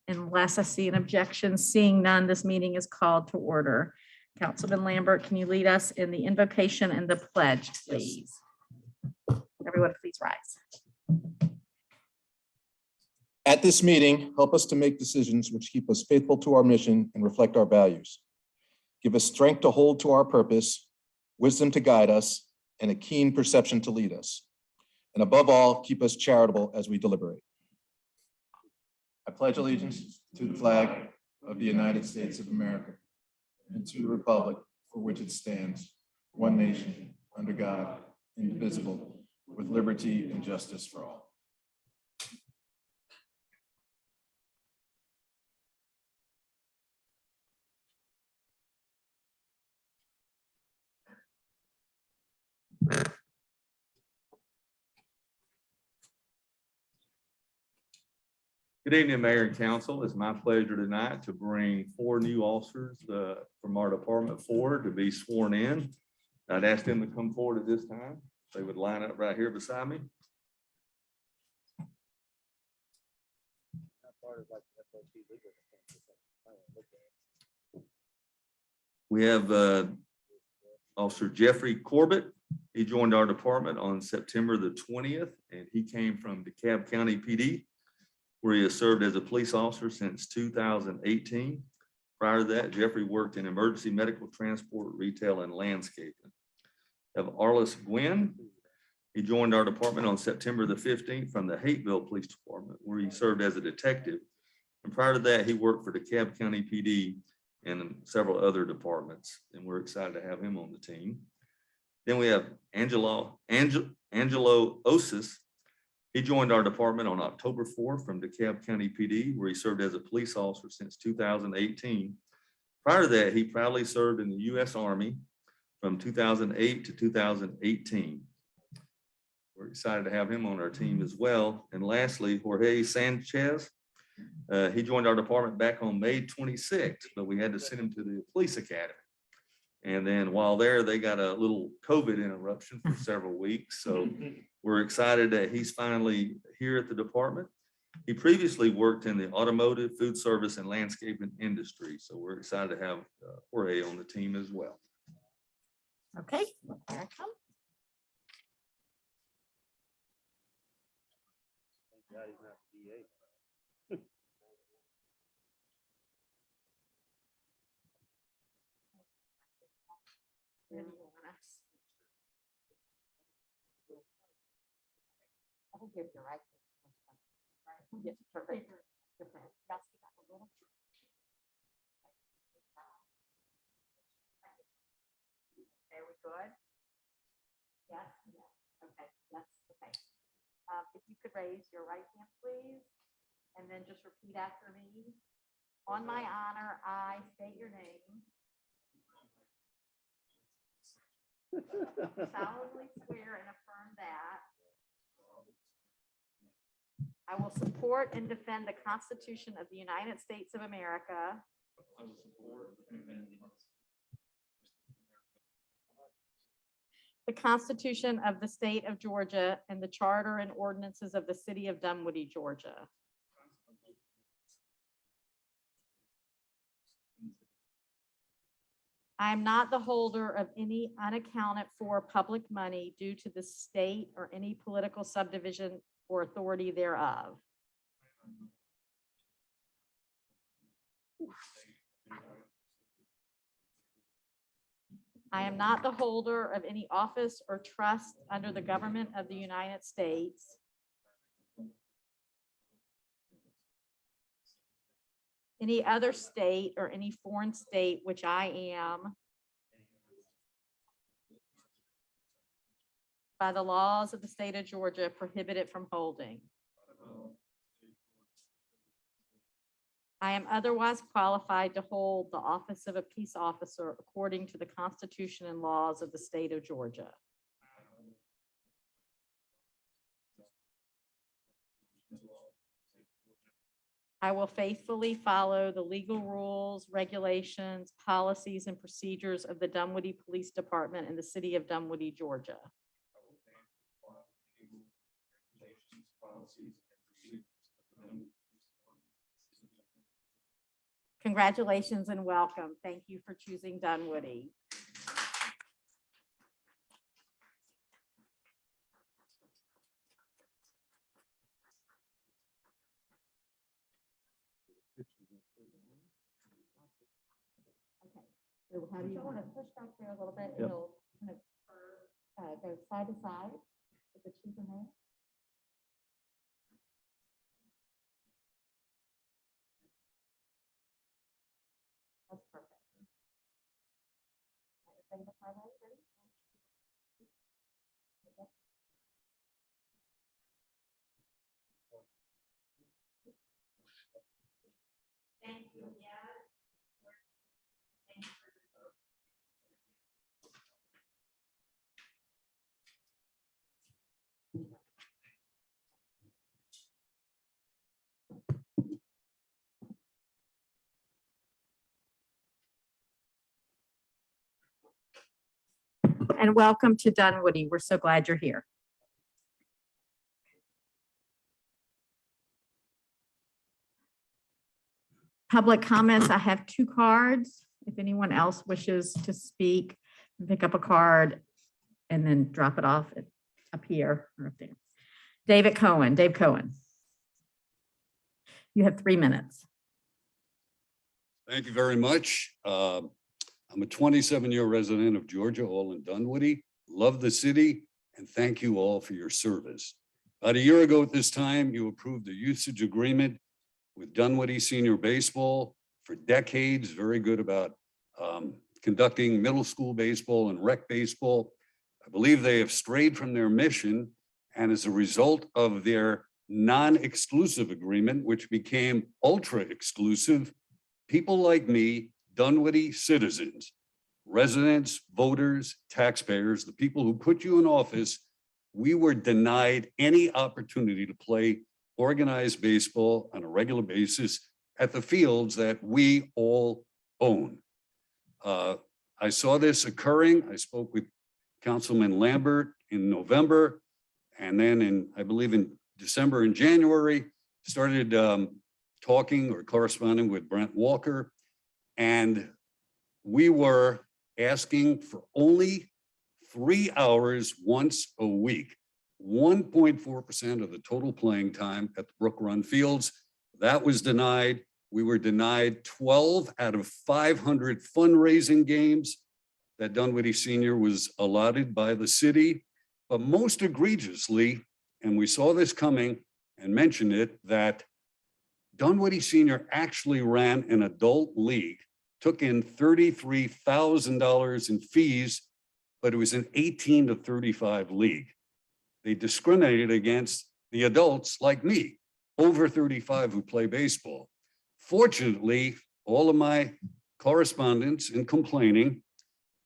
Unless I see an objection, seeing none, this meeting is called to order. Councilman Lambert, can you lead us in the invocation and the pledge, please? Everyone, please rise. At this meeting, help us to make decisions which keep us faithful to our mission and reflect our values. Give us strength to hold to our purpose, wisdom to guide us, and a keen perception to lead us. And above all, keep us charitable as we deliberate. I pledge allegiance to the flag of the United States of America and to the republic for which it stands, one nation, under God, indivisible, with liberty and justice for all. Good evening, Mayor and Council. It's my pleasure tonight to bring 4 new officers from our department forward to be sworn in. I'd ask them to come forward at this time. They would line up right here beside me. We have Officer Jeffree Corbett. He joined our department on September the 20th, and he came from DeKalb County PD, where he has served as a police officer since 2018. Prior to that, Jeffree worked in emergency medical transport, retail, and landscaping. We have Arliss Gwynn. He joined our department on September the 15th from the Hateville Police Department, where he served as a detective. And prior to that, he worked for DeKalb County PD and several other departments, and we're excited to have him on the team. Then we have Angelo Osis. He joined our department on October 4th from DeKalb County PD, where he served as a police officer since 2018. Prior to that, he proudly served in the U.S. Army from 2008 to 2018. We're excited to have him on our team as well. And lastly, Jorge Sanchez. He joined our department back on May 26th, but we had to send him to the police academy. And then while there, they got a little COVID interruption for several weeks. So we're excited that he's finally here at the department. He previously worked in the automotive, food service, and landscaping industry. So we're excited to have Jorge on the team as well. Okay, here I come. I think you're right. Yes, perfect. There we good. Yes, yes, okay, yes, okay. If you could raise your right hand, please, and then just repeat after me. On my honor, I state your name. Solemnly swear and affirm that I will support and defend the Constitution of the United States of America the Constitution of the State of Georgia and the Charter and ordinances of the City of Dunwoody, Georgia. I am not the holder of any unaccounted for public money due to the state or any political subdivision or authority thereof. I am not the holder of any office or trust under the government of the United States, any other state, or any foreign state which I am, by the laws of the state of Georgia, prohibited from holding. I am otherwise qualified to hold the office of a peace officer according to the Constitution and laws of the state of Georgia. I will faithfully follow the legal rules, regulations, policies, and procedures of the Dunwoody Police Department in the city of Dunwoody, Georgia. Congratulations and welcome. Thank you for choosing Dunwoody. Okay, so how do you want to push back there a little bit? Yep. It'll kind of go side to side with the chief in there. That's perfect. Everybody look my way, ready? Thank you, yeah. And welcome to Dunwoody. We're so glad you're here. Public comments, I have 2 cards. If anyone else wishes to speak, pick up a card and then drop it off up here or up there. Dave Cohen. You have 3 minutes. Thank you very much. I'm a 27-year resident of Georgia, all in Dunwoody. Love the city, and thank you all for your service. About a year ago at this time, you approved a usage agreement with Dunwoody Senior Baseball for decades, very good about conducting middle school baseball and rec baseball. I believe they have strayed from their mission, and as a result of their non-exclusive agreement, which became ultra-exclusive, people like me, Dunwoody citizens, residents, voters, taxpayers, the people who put you in office, we were denied any opportunity to play organized baseball on a regular basis at the fields that we all own. I saw this occurring. I spoke with Councilman Lambert in November, and then I believe in December and January, started talking or corresponding with Brent Walker, and we were asking for only 3 hours once a week, 1.4% of the total playing time at the Brook Run Fields. That was denied. We were denied 12 out of 500 fundraising games that Dunwoody Senior was allotted by the city. But most egregiously, and we saw this coming and mentioned it, that Dunwoody Senior actually ran an adult league, took in $33,000 in fees, but it was an 18 to 35 league. They discriminated against the adults like me, over 35 who play baseball. Fortunately, all of my correspondence and complaining,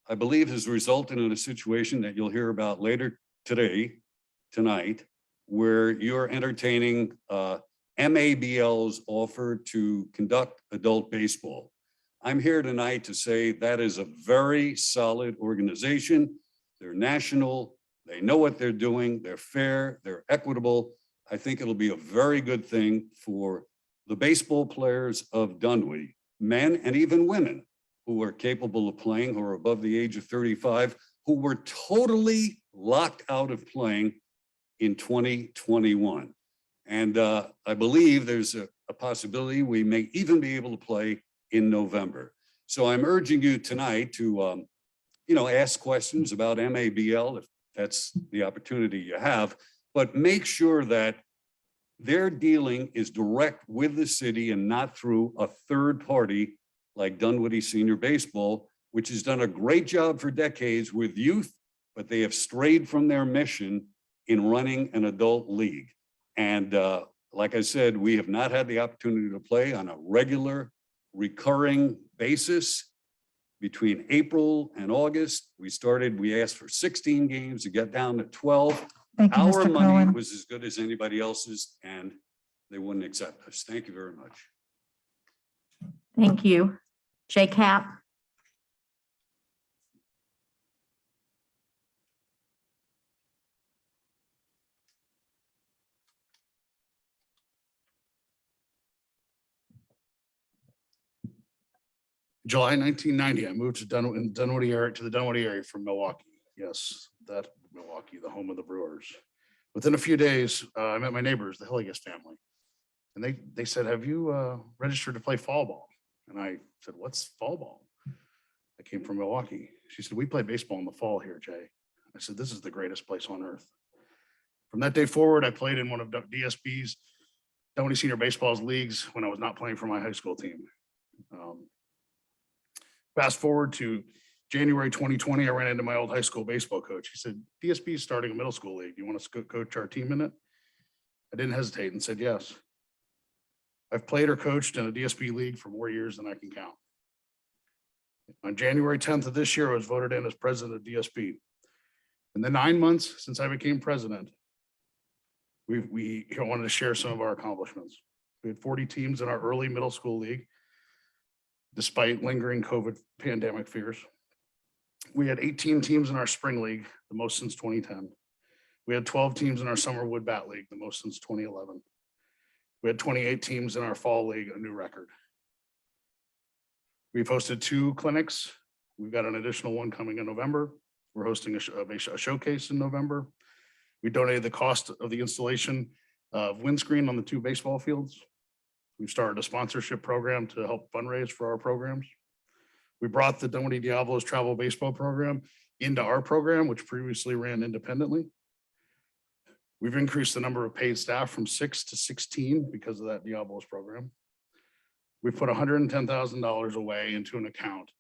I believe, has resulted in a situation that you'll hear about later tonight, where you're entertaining MABL's offer to conduct adult baseball. I'm here tonight to say that is a very solid organization. They're national. They know what they're doing. They're fair. They're equitable. I think it'll be a very good thing for the baseball players of Dunwoody, men and even women who are capable of playing, who are above the age of 35, who were totally locked out of playing in 2021. And I believe there's a possibility we may even be able to play in November. So I'm urging you tonight to, ask questions about MABL, if that's the opportunity you have, but make sure that their dealing is direct with the city and not through a third party like Dunwoody Senior Baseball, which has done a great job for decades with youth, but they have strayed from their mission in running an adult league. And like I said, we have not had the opportunity to play on a regular, recurring basis. Between April and August, we asked for 16 games to get down to 12. Thank you, Our Mr. money Cohen. was as good as anybody else's, and they wouldn't accept us. Thank you very much. Thank you. Jay Cap. July 1990, I moved to Dunwoody area, to the Dunwoody area from Milwaukee. Yes, that Milwaukee, the home of the Brewers. Within a few days, I met my neighbors, the Hilligus family. And they said, have you registered to play fall ball? And I said, what's fall ball? I came from Milwaukee. She said, we play baseball in the fall here, Jay. I said, this is the greatest place on earth. From that day forward, I played in one of DSB's, Dunwoody Senior Baseball's leagues when I was not playing for my high school team. Fast forward to January 2020, I ran into my old high school baseball coach. He said, DSB is starting a middle school league. Do you want us to coach our team in it? I didn't hesitate and said yes. I've played or coached in a DSB league for more years than I can count. On January 10th of this year, I was voted in as president of DSB. In the 9 months since I became president, we wanted to share some of our accomplishments. We had 40 teams in our early middle school league, despite lingering COVID pandemic fears. We had 18 teams in our spring league, the most since 2010. We had 12 teams in our summer wood bat league, the most since 2011. We had 28 teams in our fall league, a new record. We've hosted 2 clinics. We've got an additional one coming in November. We're hosting a showcase in November. We donated the cost of the installation of windscreen on the 2 baseball fields. We've started a sponsorship program to help fundraise for our programs. We brought the Dunwoody Diablos travel baseball program into our program, which previously ran independently. We've increased the number of paid staff from 6 to 16 because of that Diablos program. We've put $110,000 away into an account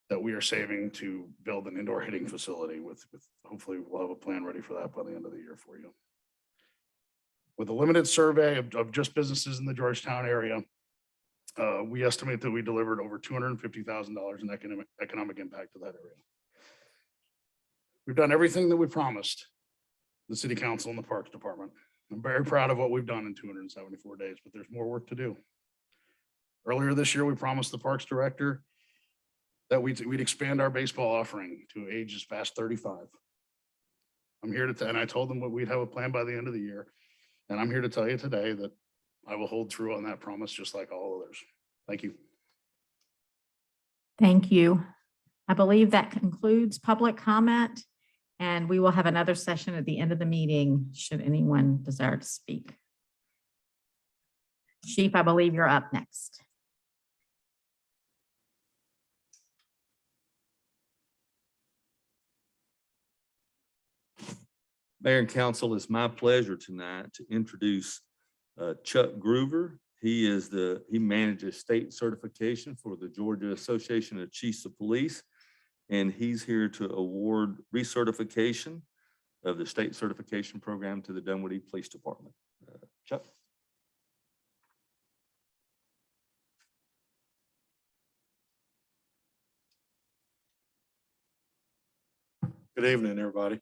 that we are saving to build an indoor hitting facility with hopefully we'll have a plan ready for that by the end of the year for you. With a limited survey of just businesses in the Georgetown area, we estimate that we delivered over $250,000 in economic impact to that area. We've done everything that we promised the city council and the parks department. I'm very proud of what we've done in 274 days, but there's more work to do. Earlier this year, we promised the parks director that we'd expand our baseball offering to ages past 35. I'm here to, and I told them that we'd have a plan by the end of the year. And I'm here to tell you today that I will hold through on that promise, just like all others. Thank you. Thank you. I believe that concludes public comment, and we will have another session at the end of the meeting should anyone desire to speak. Chief, I believe you're up next. Mayor and council, it's my pleasure tonight to introduce Chuck Groover. He manages state certification for the Georgia Association of Chiefs of Police. And he's here to award recertification of the state certification program to the Dunwoody Police Department. Chuck. Good evening, everybody.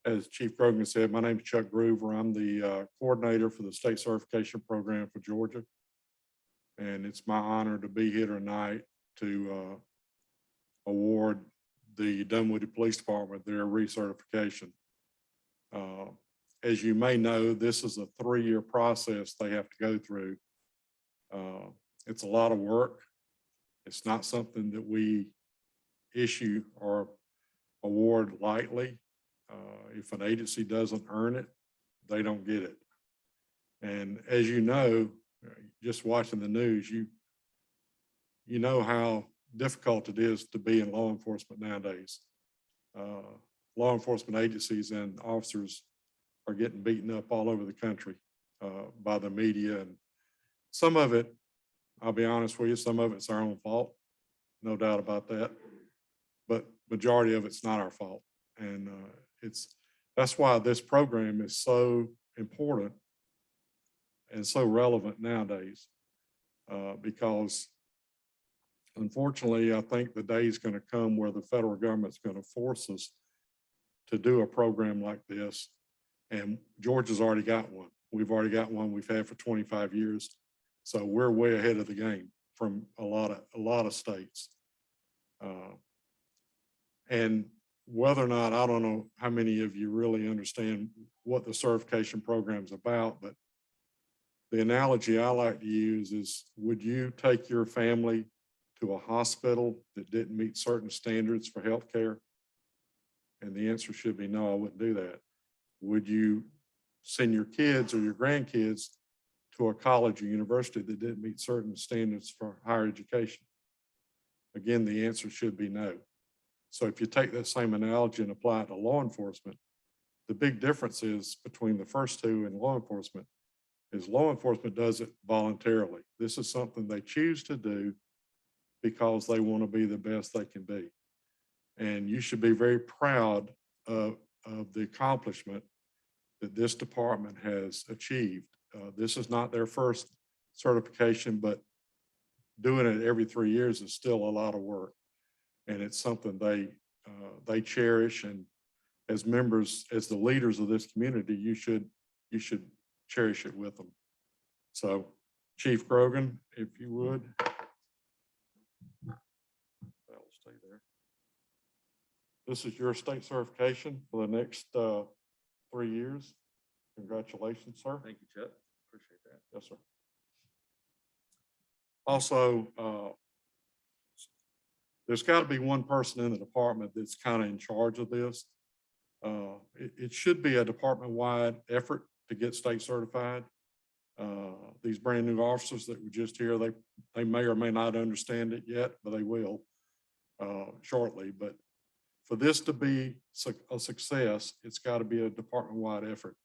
As Chief Grogan said, my name is Chuck Groover. I'm the coordinator for the state certification program for Georgia. And it's my honor to be here tonight to award the Dunwoody Police Department their recertification. As you may know, this is a 3-year process they have to go through. It's a lot of work. It's not something that we issue or award lightly. If an agency doesn't earn it, they don't get it. And as you know, just watching the news, you know how difficult it is to be in law enforcement nowadays. Law enforcement agencies and officers are getting beaten up all over the country by the media. And some of it, I'll be honest with you, some of it's our own fault, no doubt about that. But majority of it's not our fault. And that's why this program is so important and so relevant nowadays, because unfortunately, I think the day is going to come where the federal government's going to force us to do a program like this. And Georgia's already got one. We've already got one we've had for 25 years. So we're way ahead of the game from a lot of states. And whether or not, I don't know how many of you really understand what the certification program is about, but The analogy I like to use is, would you take your family to a hospital that didn't meet certain standards for healthcare? And the answer should be no, I wouldn't do that. Would you send your kids or your grandkids to a college or university that didn't meet certain standards for higher education? Again, the answer should be no. So if you take that same analogy and apply it to law enforcement, the big difference is between the first two and law enforcement is law enforcement does it voluntarily. This is something they choose to do because they want to be the best they can be. And you should be very proud of the accomplishment that this department has achieved. This is not their first certification, but doing it every 3 years is still a lot of work. And it's something they cherish. And as members, as the leaders of this community, you should cherish it with them. So Chief Grogan, if you would. That'll stay there. This is your state certification for the next 3 years. Congratulations, sir. Thank you, Chuck. Appreciate that. Yes, sir. Also, there's got to be one person in the department that's kind of in charge of this. It should be a department-wide effort to get state certified. These brand new officers that were just here, they may or may not understand it yet, but they will shortly. But for this to be a success, it's got to be a department-wide effort.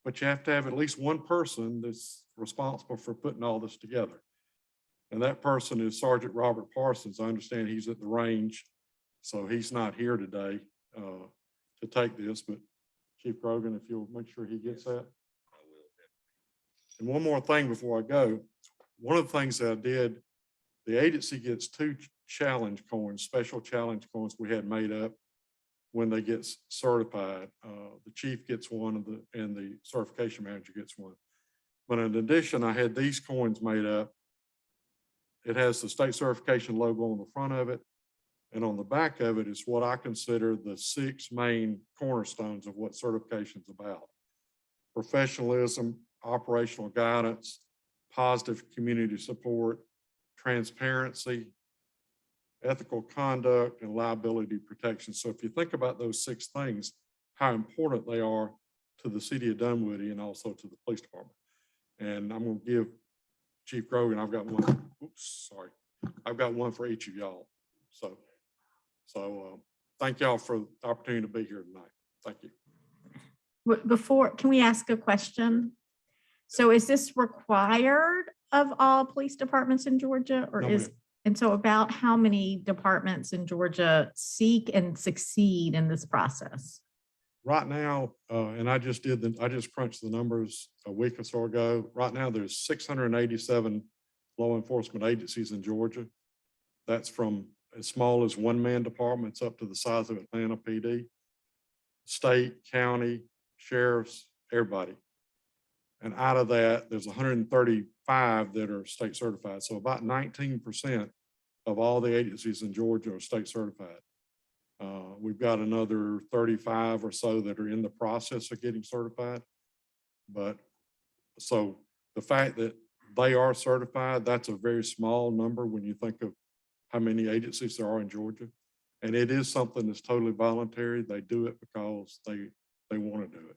But you have to have at least one person that's responsible for putting all this together. And that person is Sergeant Robert Parsons. I understand he's at the range, so he's not here today to take this, but Chief Grogan, if you'll make sure he gets that. I will. And one more thing before I go. One of the things that I did, the agency gets 2 challenge coins, special challenge coins we had made up when they get certified. The chief gets one and the certification manager gets one. But in addition, I had these coins made up. It has the state certification logo on the front of it. And on the back of it is what I consider the 6 main cornerstones of what certification is about: professionalism, operational guidance, positive community support, transparency, ethical conduct, and liability protection. So if you think about those 6 things, how important they are to the city of Dunwoody and also to the police department. And I'm going to give Chief Grogan, I've got one. Oops, sorry. I've got one for each of y'all. So thank y'all for the opportunity to be here tonight. Thank you. Before, can we ask a question? So is this required of all police departments in Georgia, or No, is, ma'am. and so about how many departments in Georgia seek and succeed in this process? Right now, and I just crunched the numbers a week or so ago. Right now, there's 687 law enforcement agencies in Georgia. That's from as small as one-man departments up to the size of Atlanta PD. State, county, sheriffs, everybody. And out of that, there's 135 that are state certified. So about 19% of all the agencies in Georgia are state certified. We've got another 35 or so that are in the process of getting certified. But so the fact that they are certified, that's a very small number when you think of how many agencies there are in Georgia. And it is something that's totally voluntary. They do it because they want to do it.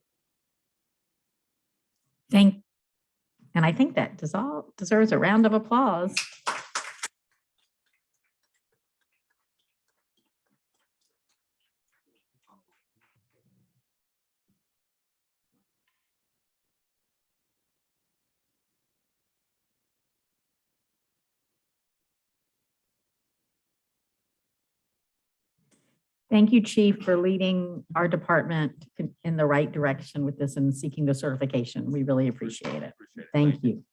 And I think that deserves a round of applause. Thank you, Chief, for leading our department in the right direction with this and seeking the certification. We really appreciate it. Thank you.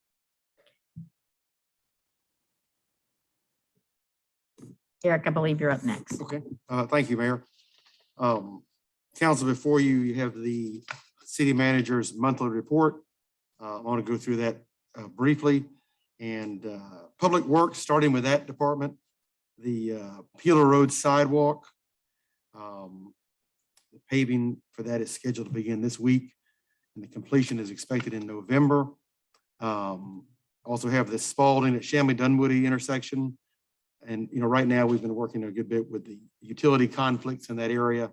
Eric, I believe you're up next. Okay, thank you, Mayor. Council, before you, you have the city manager's monthly report. I want to go through that briefly. And Public Works, starting with that department, the Peeler Road sidewalk. The paving for that is scheduled to begin this week, and the completion is expected in November. Also have the Spalding at Shamley Dunwoody intersection. And, right now we've been working a good bit with the utility conflicts in that area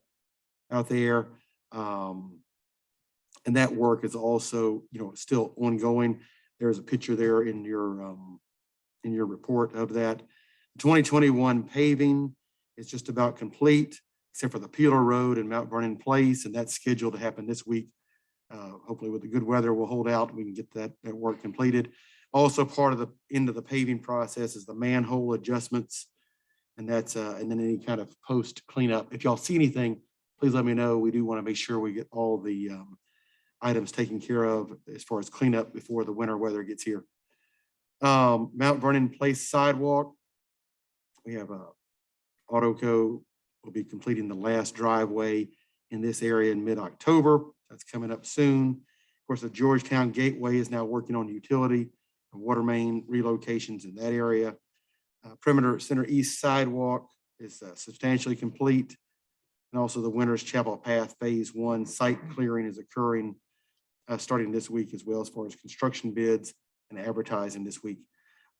out there. And that work is also, still ongoing. There's a picture there in your report of that. 2021 paving is just about complete, except for the Peeler Road and Mount Vernon Place, and that's scheduled to happen this week. Hopefully with the good weather, we'll hold out and we can get that work completed. Also part of the end of the paving process is the manhole adjustments. And that's, and then any kind of post cleanup. If y'all see anything, please let me know. We do want to make sure we get all the items taken care of as far as cleanup before the winter weather gets here. Mount Vernon Place sidewalk. We have Autoco will be completing the last driveway in this area in mid-October. That's coming up soon. Of course, the Georgetown Gateway is now working on utility and water main relocations in that area. Perimeter Center East sidewalk is substantially complete. And also the Winters Chapel Path Phase 1 site clearing is occurring starting this week as well, as far as construction bids and advertising this week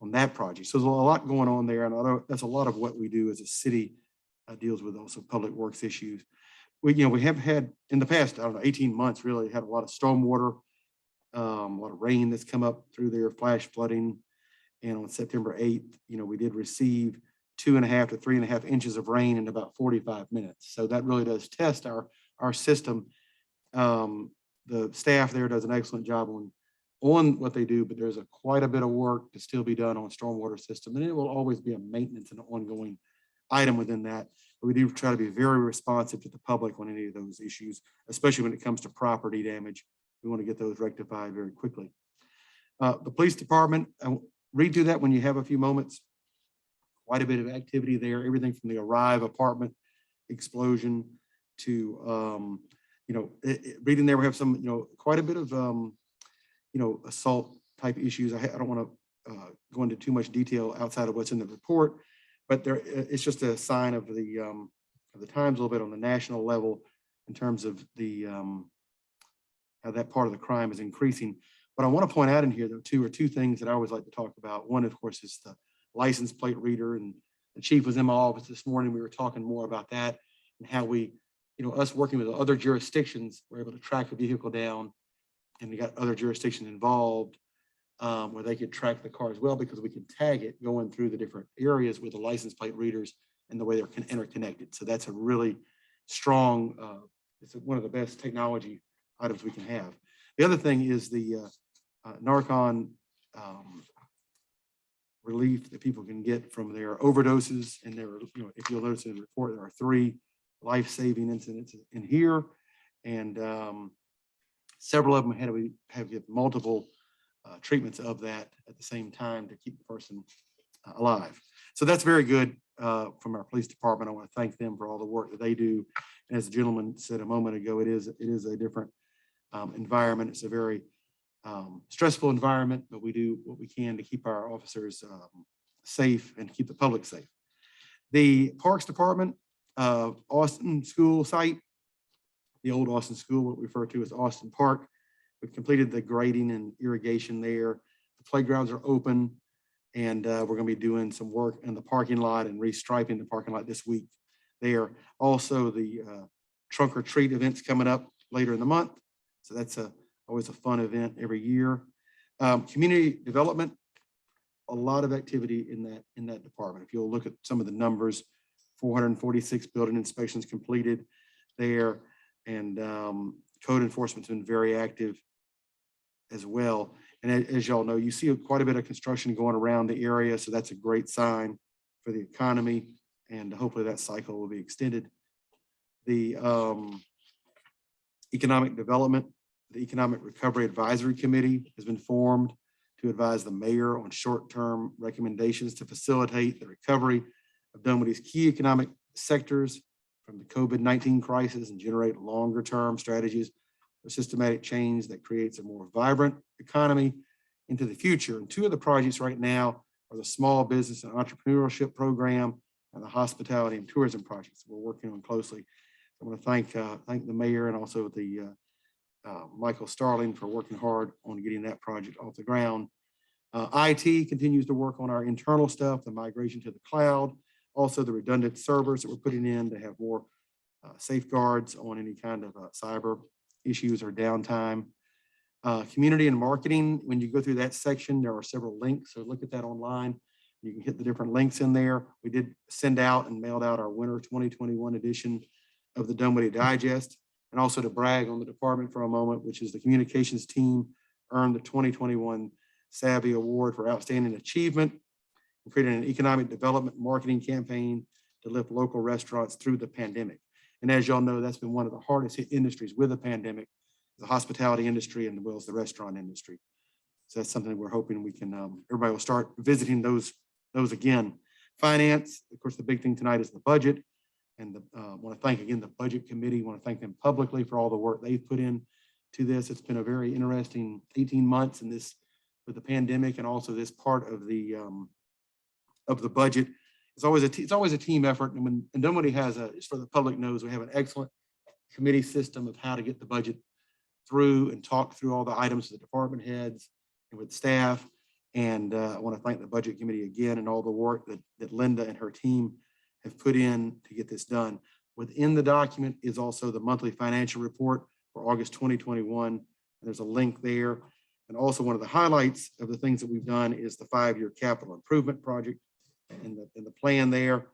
on that project. So there's a lot going on there. And although that's a lot of what we do as a city deals with also public works issues. We have had in the past, 18 months, really had a lot of stormwater, a lot of rain that's come up through there, flash flooding. And on September 8th, we did receive 2.5 to 3.5 inches of rain in about 45 minutes. So that really does test our system. The staff there does an excellent job on what they do, but there's quite a bit of work to still be done on stormwater system. And it will always be a maintenance and ongoing item within that. But we do try to be very responsive to the public on any of those issues, especially when it comes to property damage. We want to get those rectified very quickly. The police department, redo that when you have a few moments. Quite a bit of activity there, everything from the Arrive apartment explosion to, reading there, we have some, quite a bit of, assault type issues. I don't want to go into too much detail outside of what's in the report, but it's just a sign of the times a little bit on the national level in terms of the, how that part of the crime is increasing. What I want to point out in here, though, two things that I always like to talk about. One, of course, is the license plate reader, and the chief was in my office this morning. We were talking more about that and how we, us working with other jurisdictions, we're able to track a vehicle down, and we got other jurisdictions involved where they could track the car as well, because we can tag it going through the different areas with the license plate readers and the way they're interconnected. So that's a really strong, it's one of the best technology items we can have. The other thing is the Narcan relief that people can get from their overdoses. And there are, if you'll notice in the report, there are 3 life-saving incidents in here. And several of them have to get multiple treatments of that at the same time to keep the person alive. So that's very good from our police department. I want to thank them for all the work that they do. And as the gentleman said a moment ago, it is a different environment. It's a very stressful environment, but we do what we can to keep our officers safe and keep the public safe. The Parks Department, Austin School site, the old Austin School, what we refer to as Austin Park. We've completed the grading and irrigation there. The playgrounds are open, and we're going to be doing some work in the parking lot and restriping the parking lot this week there. Also, the trunk or treat event's coming up later in the month. So that's always a fun event every year. Community development, a lot of activity in that department. If you'll look at some of the numbers, 446 building inspections completed there, and code enforcement's been very active as well. And as y'all know, you see quite a bit of construction going around the area, so that's a great sign for the economy, and hopefully that cycle will be extended. The economic development, the Economic Recovery Advisory Committee has been formed to advise the mayor on short-term recommendations to facilitate the recovery of Dunwoody's key economic sectors from the COVID-19 crisis and generate longer-term strategies for systematic change that creates a more vibrant economy into the future. And 2 of the projects right now are the Small Business and Entrepreneurship Program and the Hospitality and Tourism projects we're working on closely. I want to thank the mayor and also the Michael Starling for working hard on getting that project off the ground. IT continues to work on our internal stuff, the migration to the cloud, also the redundant servers that we're putting in to have more safeguards on any kind of cyber issues or downtime. Community and marketing, when you go through that section, there are several links. So look at that online. You can hit the different links in there. We did send out and mailed out our winter 2021 edition of the Dunwoody Digest. And also to brag on the department for a moment, which is the communications team earned the 2021 Savvy Award for Outstanding Achievement. We created an economic development marketing campaign to lift local restaurants through the pandemic. And as y'all know, that's been one of the hardest hit industries with the pandemic, the hospitality industry and as well as the restaurant industry. So that's something we're hoping we can, everybody will start visiting those again. Finance, of course, the big thing tonight is the budget. And I want to thank again the budget committee. Want to thank them publicly for all the work they've put in to this. It's been a very interesting 18 months in this with the pandemic and also this part of the budget. It's always a team effort. And when Dunwoody has just for the public knows, we have an excellent committee system of how to get the budget through and talk through all the items with the department heads and with staff. And I want to thank the budget committee again and all the work that Linda and her team have put in to get this done. Within the document is also the monthly financial report for August 2021. There's a link there. And also one of the highlights of the things that we've done is the 5-year capital improvement project and the plan there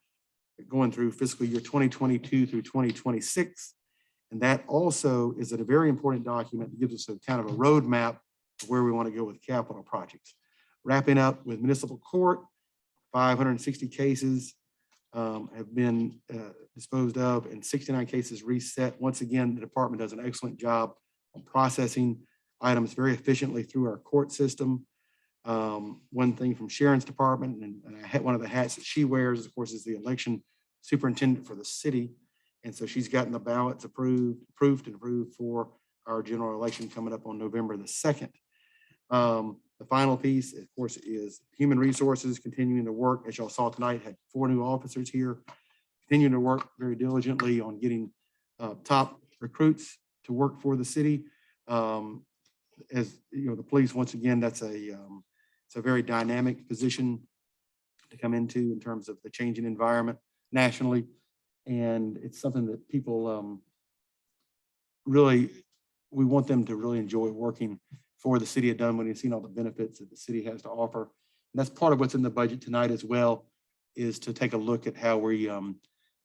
going through fiscal year 2022 through 2026. And that also is a very important document that gives us a kind of a roadmap of where we want to go with capital projects. Wrapping up with municipal court, 560 cases have been disposed of and 69 cases reset. Once again, the department does an excellent job on processing items very efficiently through our court system. One thing from Sharon's department, and one of the hats that she wears, of course, is the election superintendent for the city. And so she's gotten the ballots approved for our general election coming up on November the 2nd. The final piece, of course, is human resources continuing to work. As y'all saw tonight, had 4 new officers here, continuing to work very diligently on getting top recruits to work for the city. As you know, the police, once again, it's a very dynamic position to come into in terms of the changing environment nationally. And it's something that people really, we want them to really enjoy working for the city of Dunwoody and seeing all the benefits that the city has to offer. And that's part of what's in the budget tonight as well, is to take a look at how we, and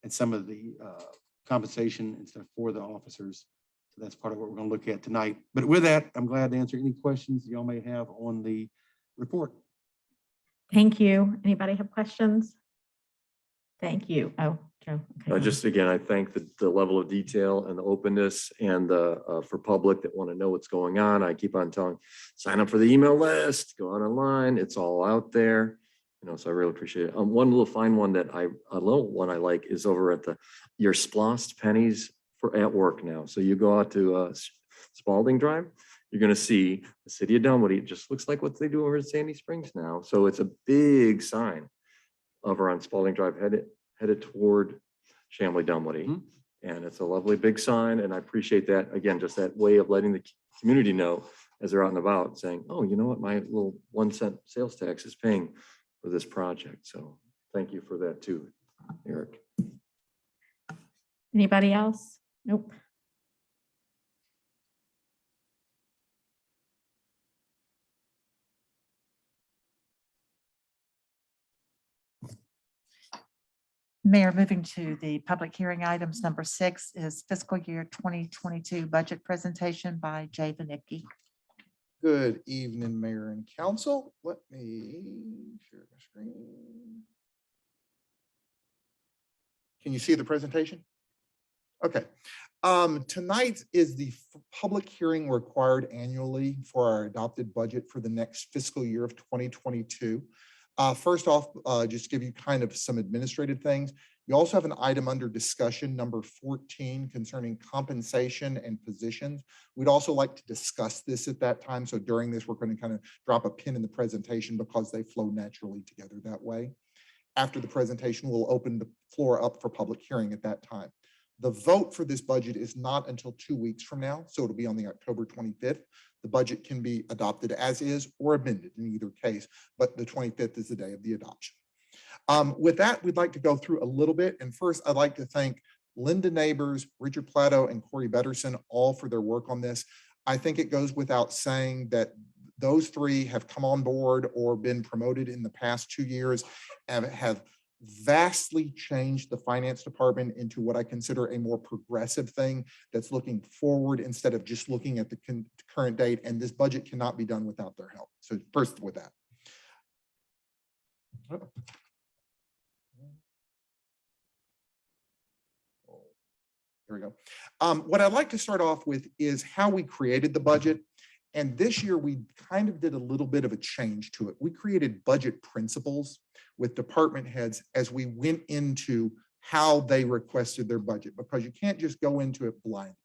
some of the compensation and stuff for the officers. So that's part of what we're going to look at tonight. But with that, I'm glad to answer any questions y'all may have on the report. Thank you. Anybody have questions? Thank you. Oh, Joe. Okay. Just again, I thank the level of detail and the openness and for public that want to know what's going on. I keep on telling, sign up for the email list, go on online. It's all out there. So I really appreciate it. One little fine one that I like is over at your splossed pennies for at work now. So you go out to Spalding Drive, you're going to see the city of Dunwoody. It just looks like what they do over in Sandy Springs now. So it's a big sign over on Spalding Drive headed toward Chamblee Dunwoody. And it's a lovely big sign. And I appreciate that. Again, just that way of letting the community know as they're out and about saying, oh, you know what, my little 1 cent sales tax is paying for this project. So thank you for that too, Eric. Anybody else? Nope. Mayor, moving to the public hearing items, number 6 is fiscal year 2022 budget presentation by Jay Vanicki. Good evening, Mayor and Council. Let me share my screen. Can you see the presentation? Okay. Tonight is the public hearing required annually for our adopted budget for the next fiscal year of 2022. First off, just give you kind of some administrative things. You also have an item under discussion, number 14, concerning compensation and positions. We'd also like to discuss this at that time. So during this, we're going to kind of drop a pin in the presentation because they flow naturally together that way. After the presentation, we'll open the floor up for public hearing at that time. The vote for this budget is not until 2 weeks from now, so it'll be on the October 25th. The budget can be adopted as is or amended in either case, but the 25th is the day of the adoption. With that, we'd like to go through a little bit. And first, I'd like to thank Linda Neighbors, Richard Plato, and Corey Betterson all for their work on this. I think it goes without saying that those three have come on board or been promoted in the past 2 years and have vastly changed the finance department into what I consider a more progressive thing that's looking forward instead of just looking at the current date. And this budget cannot be done without their help. So first with that. Here we go. What I'd like to start off with is how we created the budget. And this year we kind of did a little bit of a change to it. We created budget principles with department heads as we went into how they requested their budget, because you can't just go into it blindly.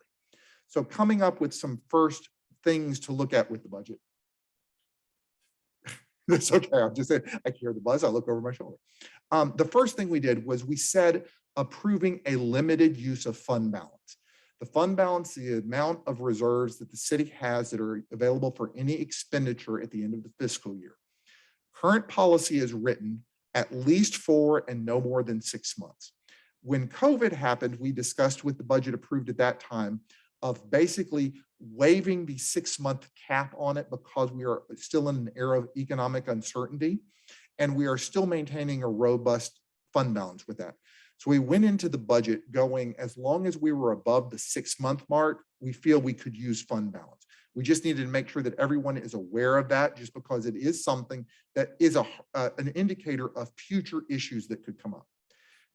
So coming up with some first things to look at with the budget. That's okay. I'm just saying, I can hear the buzz. I look over my shoulder. The first thing we did was we said approving a limited use of fund balance. The fund balance, the amount of reserves that the city has that are available for any expenditure at the end of the fiscal year. Current policy is written at least 4 and no more than 6 months. When COVID happened, we discussed with the budget approved at that time of basically waiving the 6-month cap on it because we are still in an era of economic uncertainty and we are still maintaining a robust fund balance with that. So we went into the budget going, as long as we were above the 6-month mark, we feel we could use fund balance. We just needed to make sure that everyone is aware of that, just because it is something that is an indicator of future issues that could come up.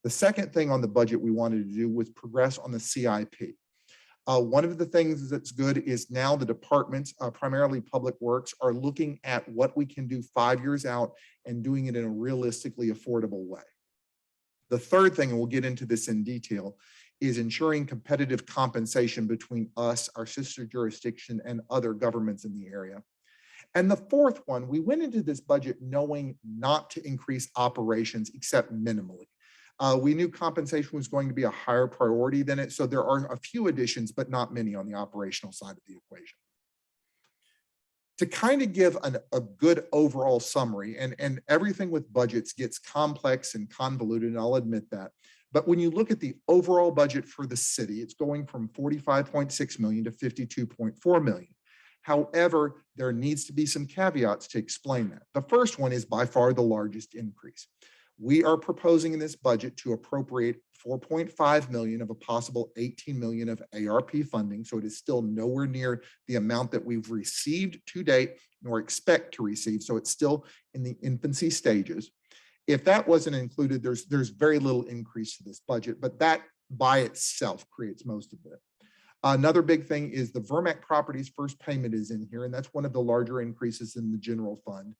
The second thing on the budget we wanted to do was progress on the CIP. One of the things that's good is now the departments, primarily Public Works, are looking at what we can do 5 years out and doing it in a realistically affordable way. The third thing, and we'll get into this in detail, is ensuring competitive compensation between us, our sister jurisdiction, and other governments in the area. And the fourth one, we went into this budget knowing not to increase operations except minimally. We knew compensation was going to be a higher priority than it, so there are a few additions, but not many on the operational side of the equation. To kind of give a good overall summary, and everything with budgets gets complex and convoluted, and I'll admit that. But when you look at the overall budget for the city, it's going from 45.6 million to 52.4 million. However, there needs to be some caveats to explain that. The first one is by far the largest increase. We are proposing in this budget to appropriate 4.5 million of a possible 18 million of ARP funding. So it is still nowhere near the amount that we've received to date, nor expect to receive. So it's still in the infancy stages. If that wasn't included, there's very little increase to this budget, but that by itself creates most of it. Another big thing is the Vermac Properties first payment is in here, and that's one of the larger increases in the general fund.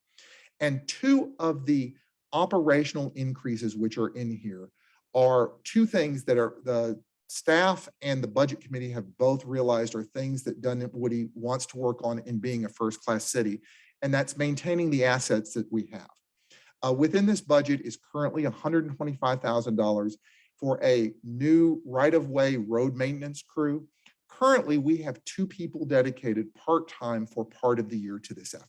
And two of the operational increases which are in here are two things that are the staff and the budget committee have both realized are things that Dunwoody wants to work on in being a first-class city, and that's maintaining the assets that we have. Within this budget is currently $125,000 for a new right-of-way road maintenance crew. Currently, we have 2 people dedicated part-time for part of the year to this effort.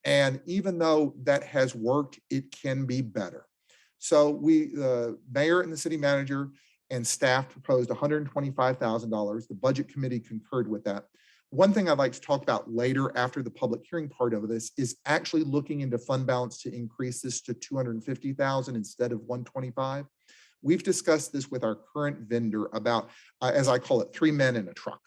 And even though that has worked, it can be better. So the mayor and the city manager and staff proposed $125,000. The budget committee concurred with that. One thing I'd like to talk about later after the public hearing part of this is actually looking into fund balance to increase this to 250,000 instead of 125. We've discussed this with our current vendor about, as I call it, 3 men in a truck.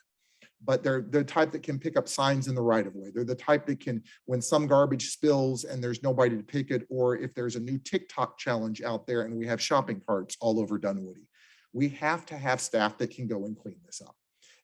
But they're the type that can pick up signs in the right of way. They're the type that can, when some garbage spills and there's nobody to pick it, or if there's a new TikTok challenge out there and we have shopping carts all over Dunwoody, we have to have staff that can go and clean this up.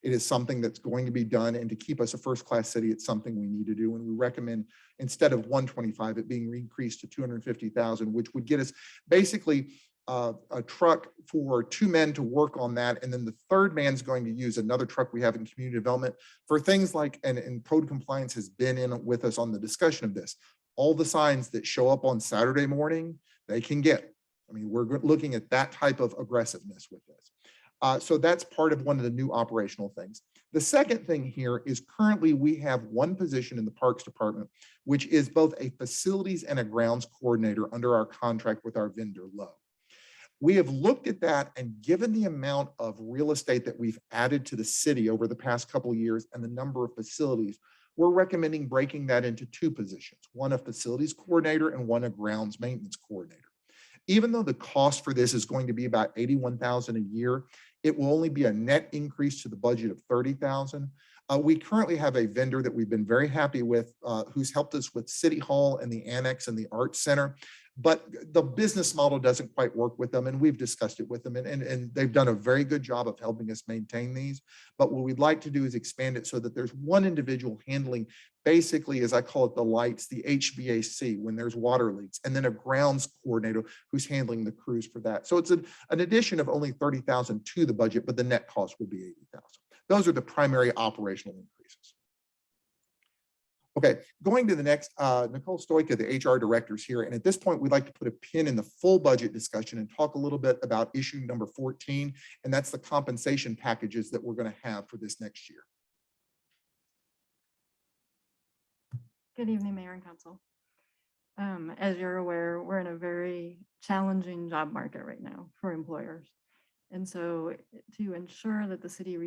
It is something that's going to be done, and to keep us a first-class city, it's something we need to do. And we recommend, instead of 125, it being increased to 250,000, which would get us basically a truck for 2 men to work on that. And then the third man's going to use another truck we have in community development for things like, and code compliance has been in with us on the discussion of this. All the signs that show up on Saturday morning, they can get. I mean, we're looking at that type of aggressiveness with this. So that's part of one of the new operational things. The second thing here is currently we have one position in the Parks Department, which is both a facilities and a grounds coordinator under our contract with our vendor, Lowe. We have looked at that, and given the amount of real estate that we've added to the city over the past couple of years and the number of facilities, we're recommending breaking that into two positions, one a facilities coordinator and one a grounds maintenance coordinator. Even though the cost for this is going to be about $81,000 a year, it will only be a net increase to the budget of $30,000. We currently have a vendor that we've been very happy with, who's helped us with City Hall and the Annex and the Arts Center, but the business model doesn't quite work with them, and we've discussed it with them, and they've done a very good job of helping us maintain these. But what we'd like to do is expand it so that there's one individual handling, basically, as I call it, the lights, the HVAC when there's water leaks, and then a grounds coordinator who's handling the crews for that. So it's an addition of only $30,000 to the budget, but the net cost will be $80,000. Those are the primary operational increases. Okay, going to the next, Nicole Stoica, the HR director, is here. And at this point, we'd like to put a pin in the full budget discussion and talk a little bit about issue number 14, and that's the compensation packages that we're going to have for this next year. Good evening, Mayor and Council. As you're aware, we're in a very challenging job market right now for employers. And so to ensure that the city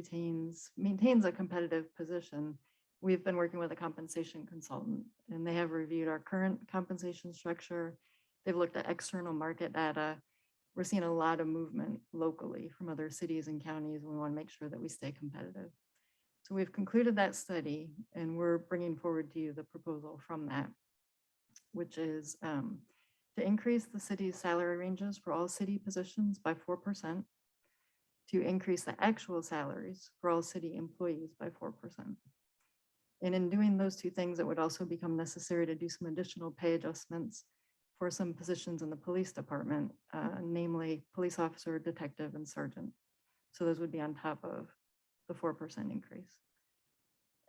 maintains a competitive position, we've been working with a compensation consultant, and they have reviewed our current compensation structure. They've looked at external market data. We're seeing a lot of movement locally from other cities and counties, and we want to make sure that we stay competitive. So we've concluded that study, and we're bringing forward to you the proposal from that, which is to increase the city's salary ranges for all city positions by 4%, to increase the actual salaries for all city employees by 4%. And in doing those two things, it would also become necessary to do some additional pay adjustments for some positions in the police department, namely police officer, detective, and sergeant. So those would be on top of the 4% increase.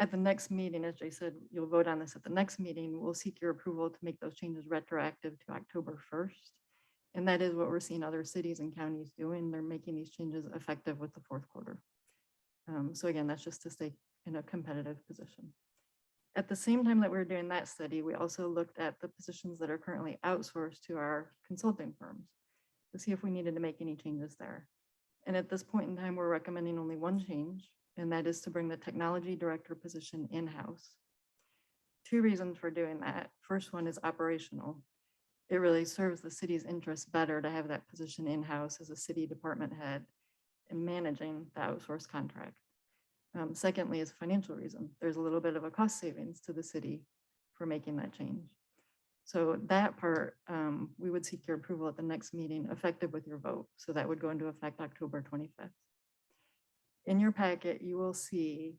At the next meeting, as Jay said, you'll vote on this at the next meeting. We'll seek your approval to make those changes retroactive to October 1st. And that is what we're seeing other cities and counties doing. They're making these changes effective with the fourth quarter. So again, that's just to stay in a competitive position. At the same time that we're doing that study, we also looked at the positions that are currently outsourced to our consulting firms to see if we needed to make any changes there. And at this point in time, we're recommending only one change, and that is to bring the technology director position in-house. Two reasons for doing that. First one is operational. It really serves the city's interests better to have that position in-house as a city department head and managing the outsourced contract. Secondly is financial reason. There's a little bit of a cost savings to the city for making that change. So that part, we would seek your approval at the next meeting, effective with your vote. So that would go into effect October 25th. In your packet, you will see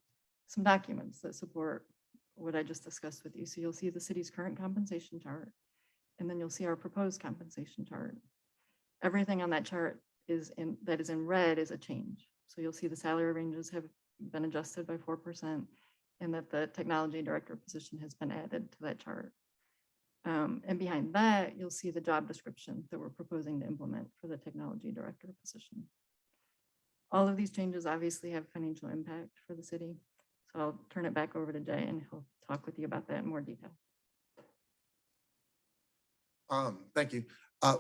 some documents that support what I just discussed with you. So you'll see the city's current compensation chart, and then you'll see our proposed compensation chart. Everything on that chart that is in red is a change. So you'll see the salary ranges have been adjusted by 4%, and that the technology director position has been added to that chart. And behind that, you'll see the job description that we're proposing to implement for the technology director position. All of these changes obviously have financial impact for the city. So I'll turn it back over to Jay, and he'll talk with you about that in more detail. Thank you.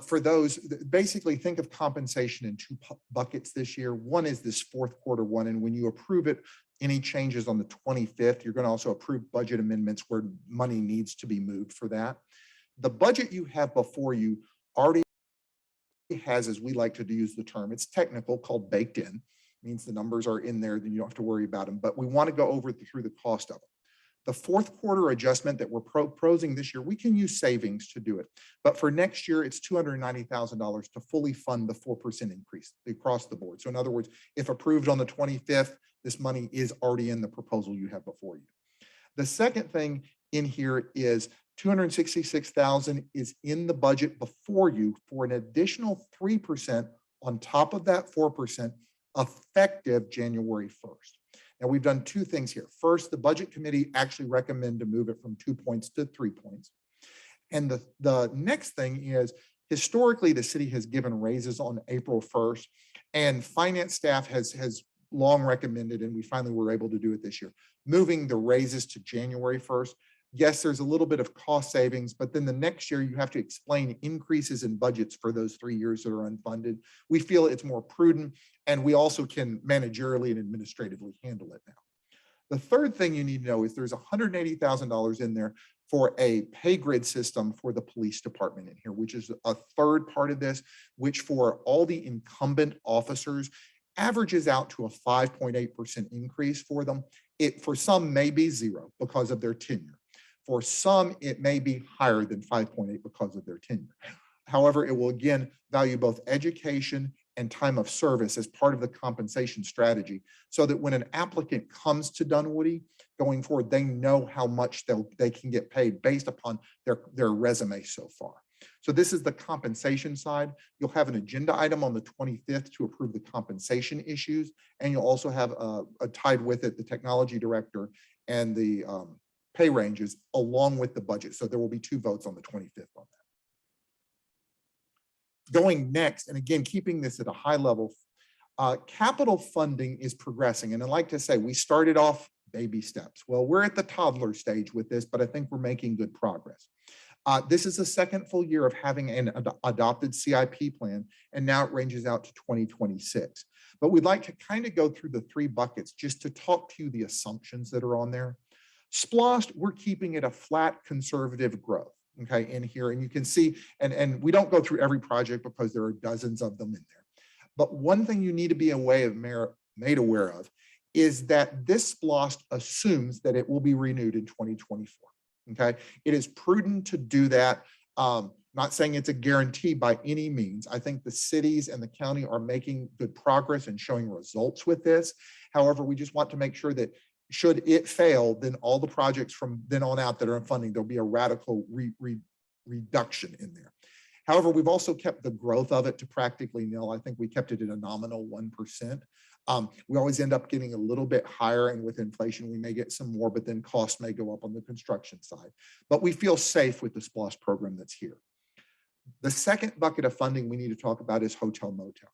For those, basically think of compensation in two buckets this year. One is this fourth quarter one, and when you approve it, any changes on the 25th, you're going to also approve budget amendments where money needs to be moved for that. The budget you have before you already has, as we like to use the term, it's technical, called baked in. Means the numbers are in there, then you don't have to worry about them, but we want to go over through the cost of it. The fourth quarter adjustment that we're proposing this year, we can use savings to do it. But for next year, it's $290,000 to fully fund the 4% increase across the board. So in other words, if approved on the 25th, this money is already in the proposal you have before you. The second thing in here is $266,000 is in the budget before you for an additional 3% on top of that 4% effective January 1st. Now, we've done two things here. First, the budget committee actually recommend to move it from 2 points to 3 points. And the next thing is, historically, the city has given raises on April 1st. And finance staff has long recommended, and we finally were able to do it this year, moving the raises to January 1st. Yes, there's a little bit of cost savings, but then the next year you have to explain increases in budgets for those 3 years that are unfunded. We feel it's more prudent, and we also can managerially and administratively handle it now. The third thing you need to know is there's $180,000 in there for a pay grid system for the police department in here, which is a third part of this, which for all the incumbent officers averages out to a 5.8% increase for them. It for some may be zero because of their tenure. For some, it may be higher than 5.8 because of their tenure. However, it will again value both education and time of service as part of the compensation strategy, so that when an applicant comes to Dunwoody going forward, they know how much they can get paid based upon their resume so far. So this is the compensation side. You'll have an agenda item on the 25th to approve the compensation issues, and you'll also have tied with it the technology director and the pay ranges along with the budget. So there will be 2 votes on the 25th on that. Going next, and again, keeping this at a high level, capital funding is progressing. And I like to say we started off baby steps. Well, we're at the toddler stage with this, but I think we're making good progress. This is the second full year of having an adopted CIP plan, and now it ranges out to 2026. But we'd like to kind of go through the 3 buckets just to talk to you the assumptions that are on there. SPLOST, we're keeping it a flat conservative growth, okay, in here. And you can see, and we don't go through every project because there are dozens of them in there. But one thing you need to be made aware of is that this SPLOST assumes that it will be renewed in 2024. Okay, it is prudent to do that. Not saying it's a guarantee by any means. I think the cities and the county are making good progress and showing results with this. However, we just want to make sure that should it fail, then all the projects from then on out that are in funding, there'll be a radical reduction in there. However, we've also kept the growth of it to practically nil. I think we kept it at a nominal 1%. We always end up getting a little bit higher, and with inflation, we may get some more, but then costs may go up on the construction side. But we feel safe with the SPLOST program that's here. The second bucket of funding we need to talk about is hotel motel.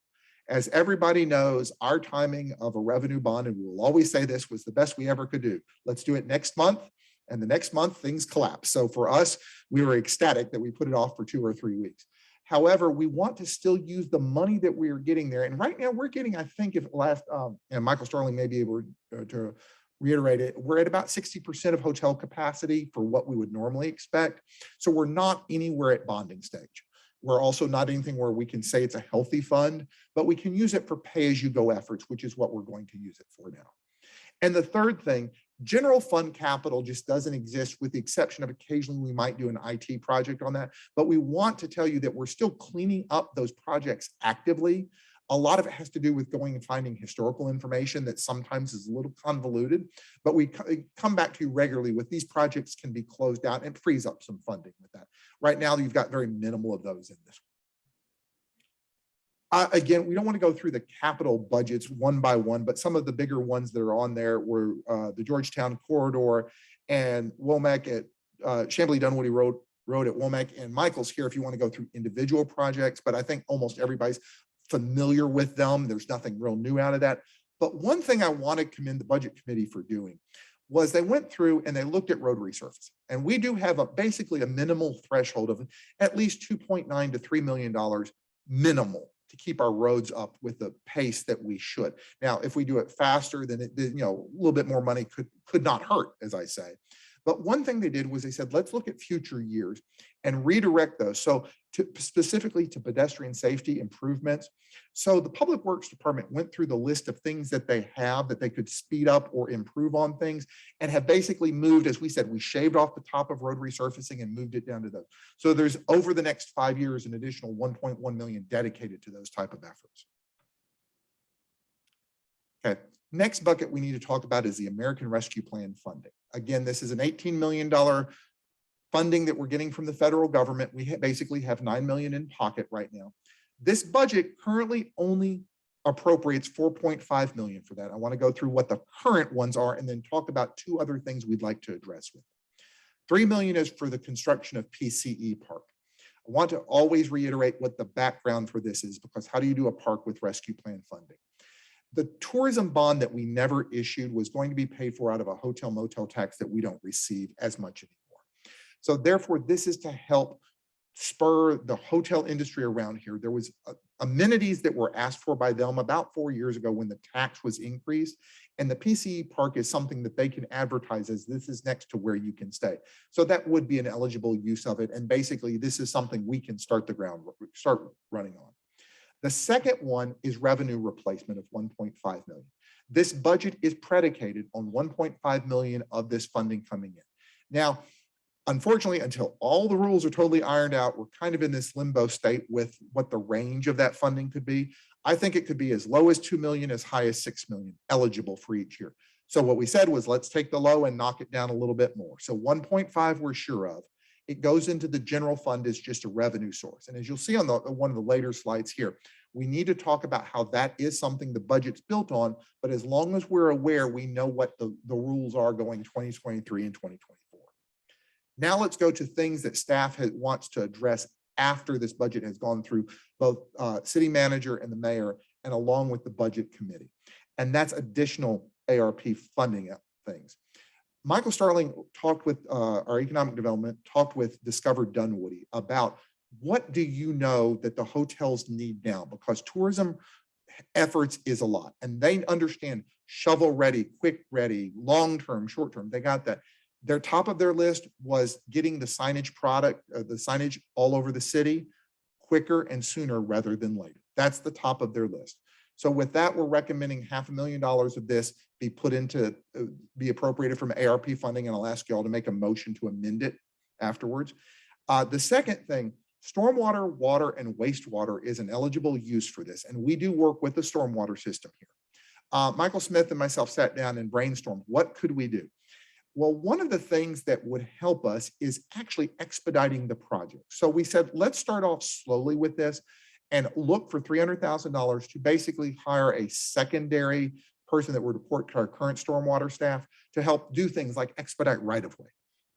As everybody knows, our timing of a revenue bond, and we will always say this, was the best we ever could do. Let's do it next month. And the next month, things collapse. So for us, we were ecstatic that we put it off for 2 or 3 weeks. However, we want to still use the money that we are getting there. And right now we're getting, I think if last, and Michael Sterling may be able to reiterate it, we're at about 60% of hotel capacity for what we would normally expect. So we're not anywhere at bonding stage. We're also not anything where we can say it's a healthy fund, but we can use it for pay-as-you-go efforts, which is what we're going to use it for now. And the third thing, general fund capital just doesn't exist, with the exception of occasionally we might do an IT project on that. But we want to tell you that we're still cleaning up those projects actively. A lot of it has to do with going and finding historical information that sometimes is a little convoluted, but we come back to you regularly with these projects can be closed out and frees up some funding with that. Right now, you've got very minimal of those in this. Again, we don't want to go through the capital budgets one by one, but some of the bigger ones that are on there were the Georgetown corridor and Womack at Chamblee Dunwoody Road at Womack, and Michael's here if you want to go through individual projects, but I think almost everybody's familiar with them. There's nothing real new out of that. But one thing I want to commend the budget committee for doing was they went through and they looked at road resurfacing. And we do have basically a minimal threshold of at least $2.9 to $3 million minimal to keep our roads up with the pace that we should. Now, if we do it faster, then a little bit more money could not hurt, as I say. But one thing they did was they said, let's look at future years and redirect those. So specifically to pedestrian safety improvements. So the Public Works Department went through the list of things that they have that they could speed up or improve on things, and have basically moved, as we said, we shaved off the top of road resurfacing and moved it down to those. So there's over the next 5 years, an additional 1.1 million dedicated to those type of efforts. Okay. Next bucket we need to talk about is the American Rescue Plan funding. Again, this is an $18 million funding that we're getting from the federal government. We basically have $9 million in pocket right now. This budget currently only appropriates $4.5 million for that. I want to go through what the current ones are and then talk about 2 other things we'd like to address with it. $3 million is for the construction of PCE Park. I want to always reiterate what the background for this is, because how do you do a park with rescue plan funding? The tourism bond that we never issued was going to be paid for out of a hotel motel tax that we don't receive as much anymore. So therefore, this is to help spur the hotel industry around here. There was amenities that were asked for by them about 4 years ago when the tax was increased. And the PCE park is something that they can advertise as this is next to where you can stay. So that would be an eligible use of it. And basically, this is something we can start running on. The second one is revenue replacement of 1.5 million. This budget is predicated on 1.5 million of this funding coming in. Now, unfortunately, until all the rules are totally ironed out, we're kind of in this limbo state with what the range of that funding could be. I think it could be as low as 2 million, as high as 6 million eligible for each year. So what we said was, let's take the low and knock it down a little bit more. So 1.5 we're sure of. It goes into the general fund as just a revenue source. And as you'll see on one of the later slides here, we need to talk about how that is something the budget's built on, but as long as we're aware, we know what the rules are going 2023 and 2024. Now let's go to things that staff wants to address after this budget has gone through both city manager and the mayor, and along with the budget committee. And that's additional ARP funding things. Michael Starling talked with our economic development, talked with Discover Dunwoody about what do you know that the hotels need now, because tourism efforts is a lot, and they understand shovel ready, quick ready, long-term, short-term, they got that. Their top of their list was getting the signage the signage all over the city quicker and sooner rather than later. That's the top of their list. So with that, we're recommending $500,000 of this be put into, be appropriated from ARP funding, and I'll ask you all to make a motion to amend it afterwards. The second thing, stormwater, water, and wastewater is an eligible use for this, and we do work with the stormwater system here. Michael Smith and myself sat down and brainstormed, what could we do? Well, one of the things that would help us is actually expediting the project. So we said, let's start off slowly with this and look for $300,000 to basically hire a secondary person that would report to our current stormwater staff to help do things like expedite right-of-way,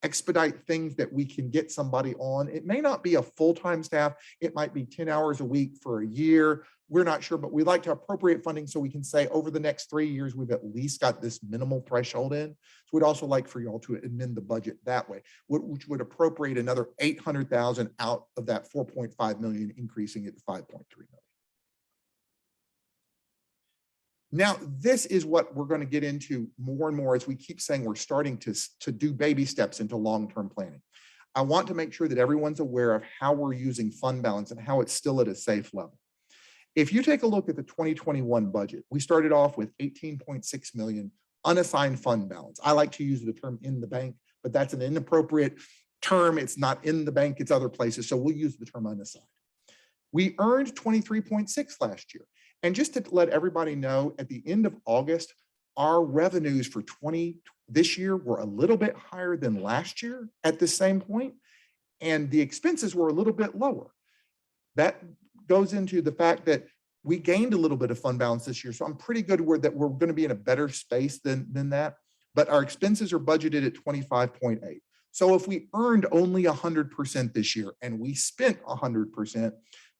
expedite things that we can get somebody on. It may not be a full-time staff. It might be 10 hours a week for a year. We're not sure, but we like to appropriate funding so we can say over the next 3 years, we've at least got this minimal threshold in. So we'd also like for you all to amend the budget that way, which would appropriate another 800,000 out of that 4.5 million, increasing it to 5.3 million. Now, this is what we're going to get into more and more as we keep saying we're starting to do baby steps into long-term planning. I want to make sure that everyone's aware of how we're using fund balance and how it's still at a safe level. If you take a look at the 2021 budget, we started off with 18.6 million unassigned fund balance. I like to use the term in the bank, but that's an inappropriate term. It's not in the bank, it's other places. So we'll use the term unassigned. We earned 23.6 last year. And just to let everybody know, at the end of August, our revenues for this year were a little bit higher than last year at the same point, and the expenses were a little bit lower. That goes into the fact that we gained a little bit of fund balance this year. So I'm pretty good that we're going to be in a better space than that. But our expenses are budgeted at 25.8. So if we earned only 100% this year and we spent 100%,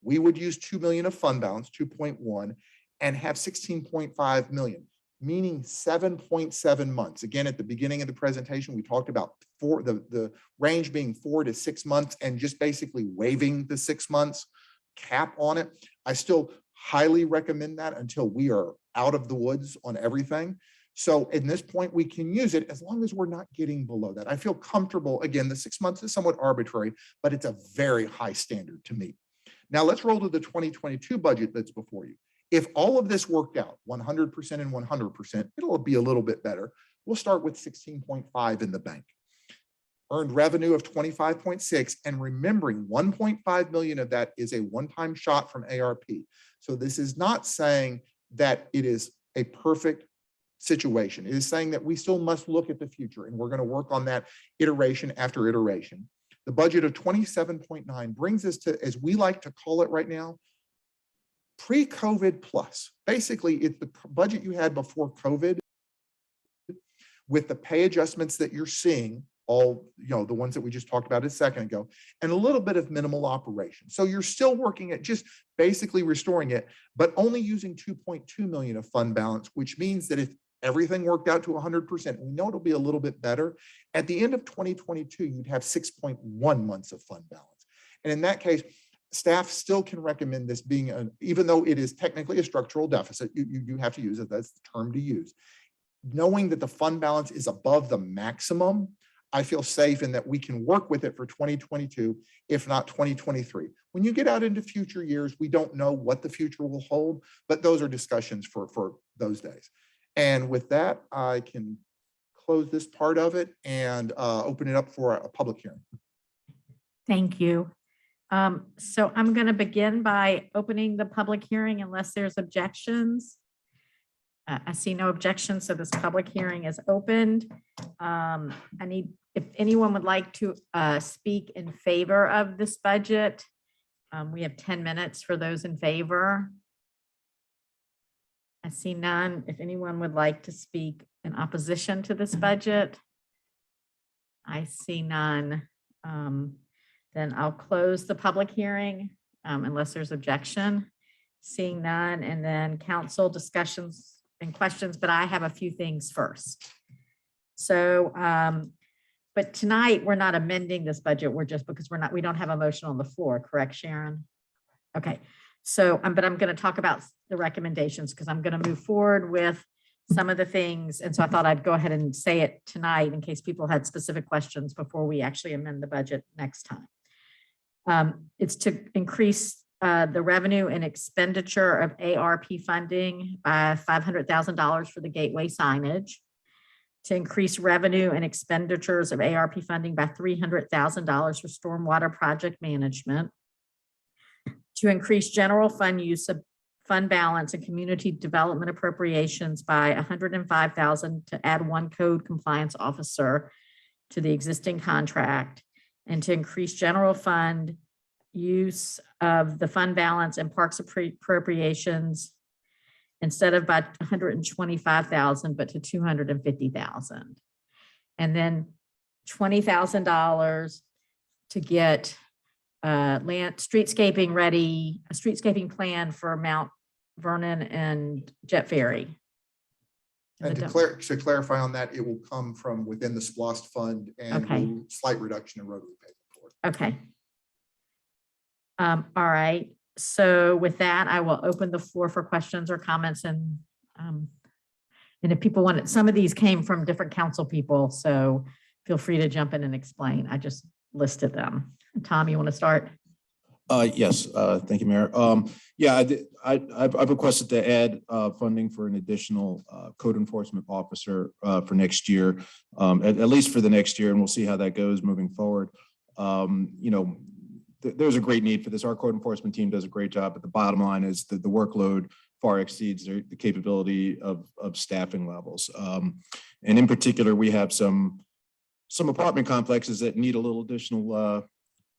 we would use 2 million of fund balance, 2.1, and have 16.5 million, meaning 7.7 months. Again, at the beginning of the presentation, we talked about the range being 4 to 6 months and just basically waiving the 6 months cap on it. I still highly recommend that until we are out of the woods on everything. So at this point, we can use it as long as we're not getting below that. I feel comfortable. Again, the 6 months is somewhat arbitrary, but it's a very high standard to meet. Now let's roll to the 2022 budget that's before you. If all of this worked out 100% and 100%, it'll be a little bit better. We'll start with 16.5 in the bank. Earned revenue of 25.6, and remembering 1.5 million of that is a one-time shot from ARP. So this is not saying that it is a perfect situation. It is saying that we still must look at the future, and we're going to work on that iteration after iteration. The budget of 27.9 brings us to, as we like to call it right now, pre-COVID plus. Basically, it's the budget you had before COVID with the pay adjustments that you're seeing all, the ones that we just talked about a second ago, and a little bit of minimal operation. So you're still working at just basically restoring it, but only using 2.2 million of fund balance, which means that if everything worked out to 100%, we know it'll be a little bit better. At the end of 2022, you'd have 6.1 months of fund balance. And in that case, staff still can recommend this being, even though it is technically a structural deficit, you have to use it, that's the term to use. Knowing that the fund balance is above the maximum, I feel safe in that we can work with it for 2022, if not 2023. When you get out into future years, we don't know what the future will hold, but those are discussions for those days. And with that, I can close this part of it and open it up for a public hearing. Thank you. So I'm going to begin by opening the public hearing unless there's objections. I see no objections, so this public hearing is opened. If anyone would like to speak in favor of this budget, we have 10 minutes for those in favor. I see none. If anyone would like to speak in opposition to this budget, I see none. Then I'll close the public hearing unless there's objection. Seeing none, and then council discussions and questions, but I have a few things first. So, but tonight we're not amending this budget. We're just, because we don't have a motion on the floor, correct, Sharon? Okay, so, but I'm going to talk about the recommendations because I'm going to move forward with some of the things. And so I thought I'd go ahead and say it tonight in case people had specific questions before we actually amend the budget next time. It's to increase the revenue and expenditure of ARP funding by $500,000 for the gateway signage, to increase revenue and expenditures of ARP funding by $300,000 for stormwater project management, to increase general fund use of fund balance and community development appropriations by $105,000 to add one code compliance officer to the existing contract, and to increase general fund use of the fund balance and parks appropriations instead of by $125,000, but to $250,000. And then $20,000 to get land streetscaping ready, a streetscaping plan for Mount Vernon and Jet Ferry. And to clarify on that, it will come from within the SPLOST fund and Okay. will slight reduction in rotary payment. Okay. All right. So with that, I will open the floor for questions or comments, and if people want it, some of these came from different council people, so feel free to jump in and explain. I just listed them. Tom, you want to start? Yes, thank you, Mayor. Yeah, I've requested to add funding for an additional code enforcement officer for next year, at least for the next year, and we'll see how that goes moving forward. There's a great need for this. Our code enforcement team does a great job, but the bottom line is that the workload far exceeds the capability of staffing levels. And in particular, we have some apartment complexes that need a little additional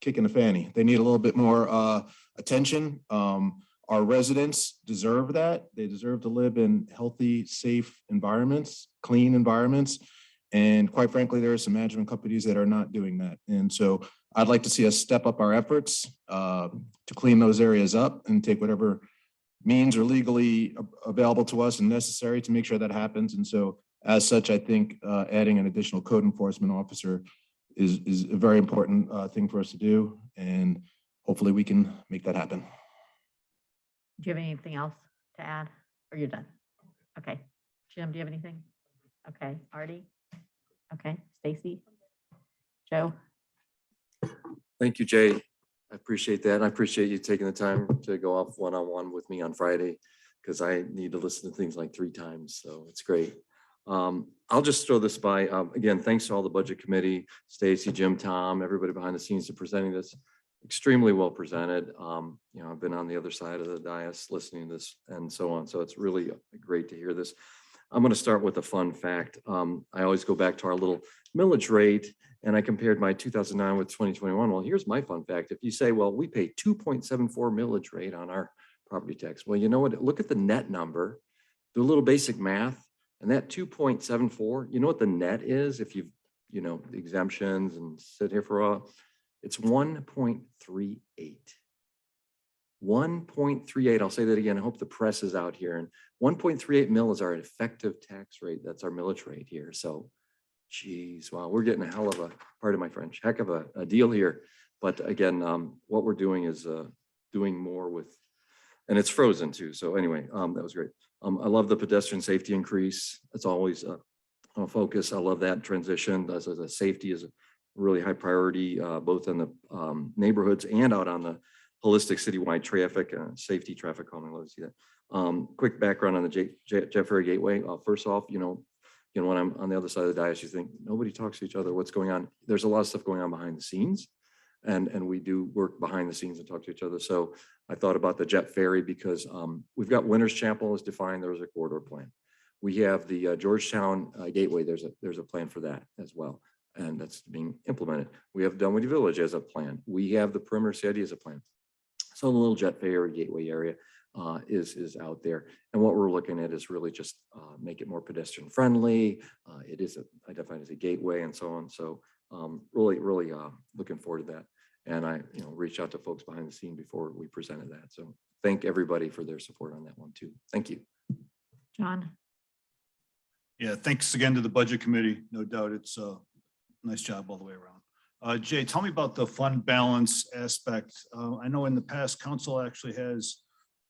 kick in the fanny. They need a little bit more attention. Our residents deserve that. They deserve to live in healthy, safe environments, clean environments. And quite frankly, there are some management companies that are not doing that. And so I'd like to see us step up our efforts to clean those areas up and take whatever means are legally available to us and necessary to make sure that happens. And so as such, I think adding an additional code enforcement officer is a very important thing for us to do. And hopefully we can make that happen. Do you have anything else to add, or you're done? Okay. Jim, do you have anything? Okay. Artie? Okay. Stacy? Joe? Thank you, Jay. I appreciate that. And I appreciate you taking the time to go off one-on-one with me on Friday, because I need to listen to things like 3 times. So it's great. I'll just throw this by. Again, thanks to all the budget committee, Stacy, Jim, Tom, everybody behind the scenes for presenting this. Extremely well presented. I've been on the other side of the dais listening to this and so on. So it's really great to hear this. I'm going to start with a fun fact. I always go back to our little millage rate, and I compared my 2009 with 2021. Well, here's my fun fact. If you say, well, we pay 2.74 millage rate on our property tax. Well, you know what? Look at the net number, do a little basic math, and that 2.74, you know what the net is if you you know, exemptions and sit here for a, it's 1.38. 1.38, I'll say that again. I hope the press is out here. And 1.38 mil is our effective tax rate. That's our millage rate here. So, geez, wow, we're getting a hell of a, pardon my French, heck of a deal here. But again, what we're doing is doing more with, and it's frozen too. So anyway, that was great. I love the pedestrian safety increase. It's always a focus. I love that transition. As a safety is a really high priority, both in the neighborhoods and out on the holistic citywide traffic, safety traffic calming. Love to see that. Quick background on the Jeffree Gateway. First off, you know, when I'm on the other side of the dais, you think nobody talks to each other. What's going on? There's a lot of stuff going on behind the scenes, and we do work behind the scenes and talk to each other. So I thought about the jet ferry because we've got Winter's Chapel is defined. There's a corridor plan. We have the Georgetown Gateway. There's a plan for that as well, and that's being implemented. We have Dunwoody Village as a plan. We have the perimeter CID as a plan. So the little jet ferry gateway area is out there. And what we're looking at is really just make it more pedestrian friendly. It is identified as a gateway and so on. So really looking forward to that. And I, you know, reached out to folks behind the scene before we presented that. So thank everybody for their support on that one too. Thank you. John? Yeah, thanks again to the Budget Committee. No doubt it's a nice job all the way around. Jay, tell me about the fund balance aspect. I know in the past, council actually has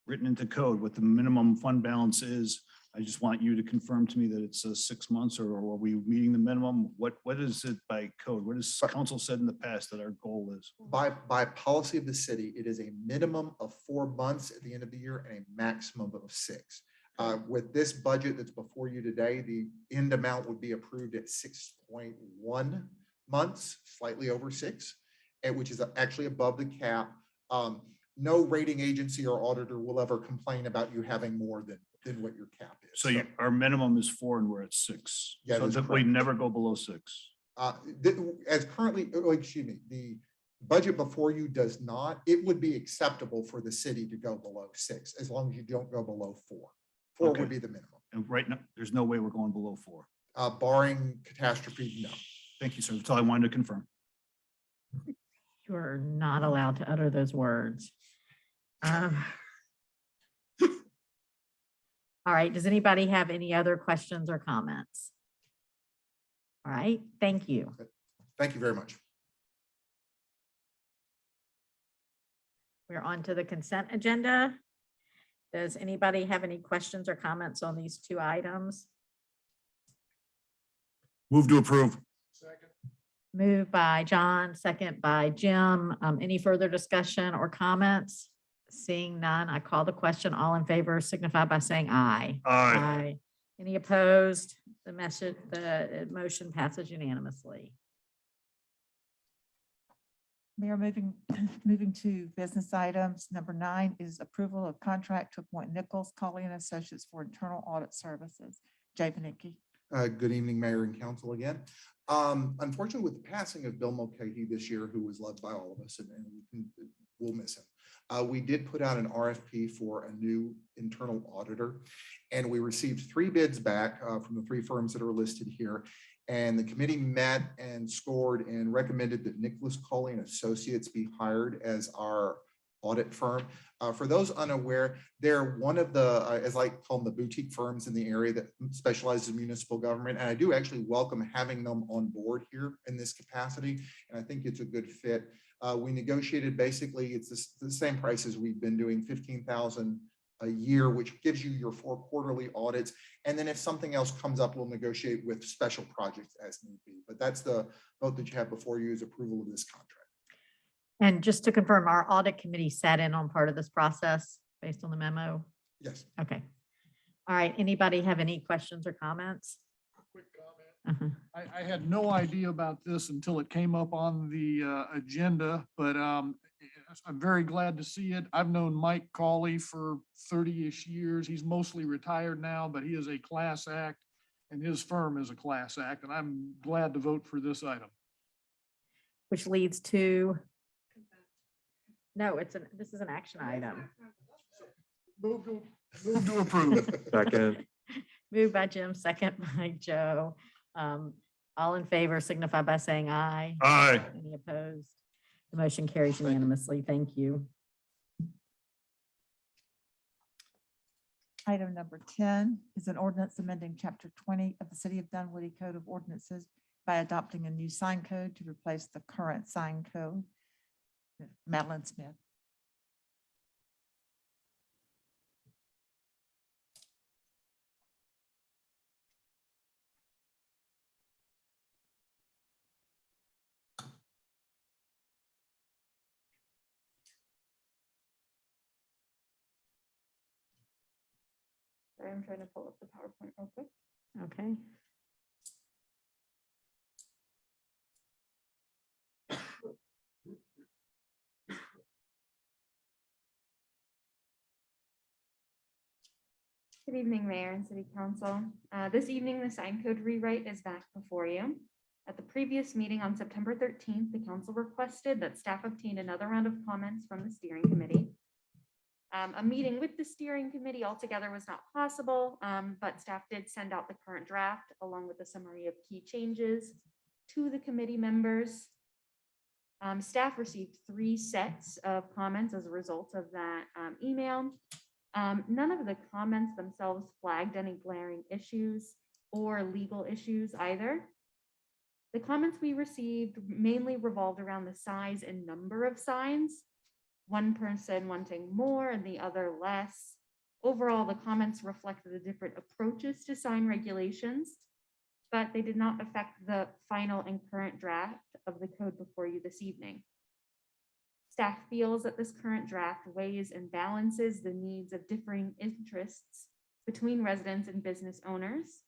written into code what the minimum fund balance is. I just want you to confirm to me that it's 6 months, or are we meeting the minimum? What is it by code? What has council said in the past that our goal is? By policy of the city, it is a minimum of 4 months at the end of the year and a maximum of 6. With this budget that's before you today, the end amount would be approved at 6.1 months, slightly over 6, and which is actually above the cap. No rating agency or auditor will ever complain about you having more than what your cap is. So our minimum is 4 and we're at 6. Yeah, So that's that we correct. never go below 6. As currently, excuse me, the budget before you does not, it would be acceptable for the city to go below 6, as long as you don't go below 4. 4 Okay. would be the minimum. And right now, there's no way we're going below 4. Barring catastrophe, no. Thank you, sir. That's all I wanted to confirm. You are not allowed to utter those words. All right, does anybody have any other questions or comments? All right, thank you. Thank you very much. We're on to the consent agenda. Does anybody have any questions or comments on these 2 items? Move to approve. Moved by John, second by Jim. Any further discussion or comments? Seeing none, I call the question. All in favor signify by saying aye. Aye. Any opposed? The motion passes unanimously. Mayor, moving to business items. Number 9 is approval of contract to appoint Nichols, Colley and Associates for internal audit services. Jay Vanicki. Good evening, Mayor and Council again. Unfortunately, with the passing of Bill Mulcahy this year, who was loved by all of us, and we'll miss him. We did put out an RFP for a new internal auditor, and we received 3 bids back from the 3 firms that are listed here. And the committee met and scored and recommended that Nicholas Colley and Associates be hired as our audit firm. For those unaware, they're one of the, as I call them, the boutique firms in the area that specializes in municipal government. And I do actually welcome having them on board here in this capacity. And I think it's a good fit. We negotiated basically, it's the same price as we've been doing, $15,000 a year, which gives you your 4 quarterly audits. And then if something else comes up, we'll negotiate with special projects as need be. But that's the vote that you have before you is approval of this contract. And just to confirm, our audit committee sat in on part of this process based on the memo? Yes. Okay. All right, anybody have any questions or comments? Quick comment. Uh-huh. I had no idea about this until it came up on the agenda, but I'm very glad to see it. I've known Mike Colley for 30-ish years. He's mostly retired now, but he is a class act and his firm is a class act, and I'm glad to vote for this item. Which leads to, no, this is an action item. Move to approve. Second. Moved by Jim, second by Joe. All in favor signify by saying aye. Aye. Any opposed? The motion carries unanimously. Thank you. Item number 10 is an ordinance amending chapter 20 of the City of Dunwoody Code of Ordinances by adopting a new sign code to replace the current sign code. Madeline Smith. Sorry, I'm trying to pull up the PowerPoint real quick. Okay. Good evening, Mayor and City Council. This evening, the sign code rewrite is back before you. At the previous meeting on September 13th, the council requested that staff obtain another round of comments from the steering committee. A meeting with the steering committee altogether was not possible, but staff did send out the current draft along with a summary of key changes to the committee members. Staff received 3 sets of comments as a result of that email. None of the comments themselves flagged any glaring issues or legal issues either. The comments we received mainly revolved around the size and number of signs, one person wanting more and the other less. Overall, the comments reflected the different approaches to sign regulations, but they did not affect the final and current draft of the code before you this evening. Staff feels that this current draft weighs and balances the needs of differing interests between residents and business owners.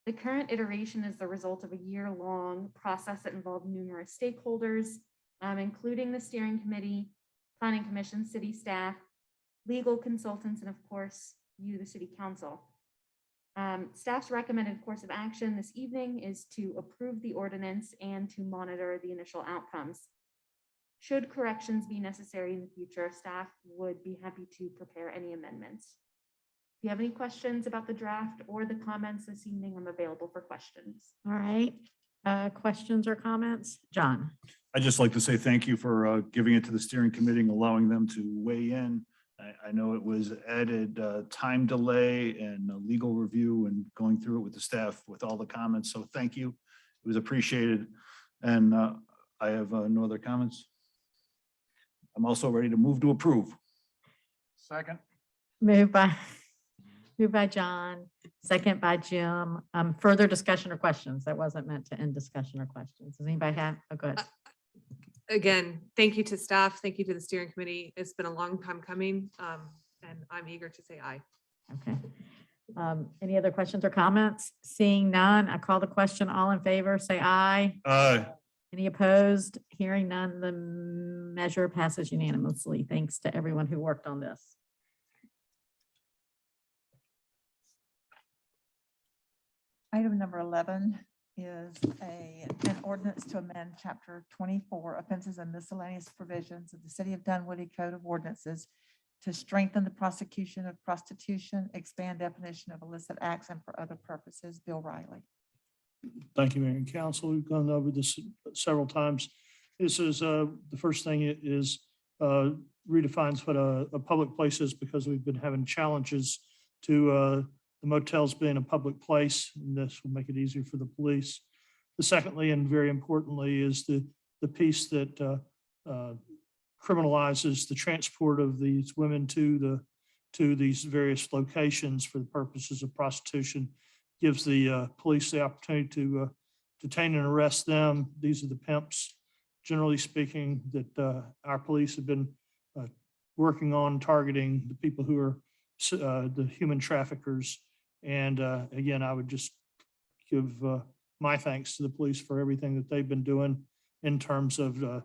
The current iteration is the result of a year-long process that involved numerous stakeholders, including the steering committee, planning commission, city staff, legal consultants, and of course, you, the city council. Staff's recommended course of action this evening is to approve the ordinance and to monitor the initial outcomes. Should corrections be necessary in the future, staff would be happy to prepare any amendments. If you have any questions about the draft or the comments this evening, I'm available for questions. All right. Questions or comments? John? I'd just like to say thank you for giving it to the steering committee and allowing them to weigh in. I know it was added time delay and a legal review and going through it with the staff with all the comments. So thank you. It was appreciated. And I have no other comments. I'm also ready to move to approve. Second. Moved by John, second by Jim. Further discussion or questions? That wasn't meant to end discussion or questions. Does anybody have? Oh, good. Again, thank you to staff. Thank you to the steering committee. It's been a long time coming, and I'm eager to say aye. Okay. Any other questions or comments? Seeing none, I call the question. All in favor, say aye. Aye. Any opposed? Hearing none, the measure passes unanimously. Thanks to everyone who worked on this. Item number 11 is an ordinance to amend chapter 24 offenses and miscellaneous provisions of the City of Dunwoody Code of Ordinances to strengthen the prosecution of prostitution, expand definition of illicit acts, and for other purposes. Bill Riley. Thank you, Mayor and Council. We've gone over this several times. This is, the first thing it is redefines what a public place is, because we've been having challenges to the motels being a public place, and this will make it easier for the police. The secondly, and very importantly, is the piece that criminalizes the transport of these women to these various locations for the purposes of prostitution, gives the police the opportunity to detain and arrest them. These are the pimps, generally speaking, that our police have been working on targeting the people who are the human traffickers. And again, I would just give my thanks to the police for everything that they've been doing in terms of the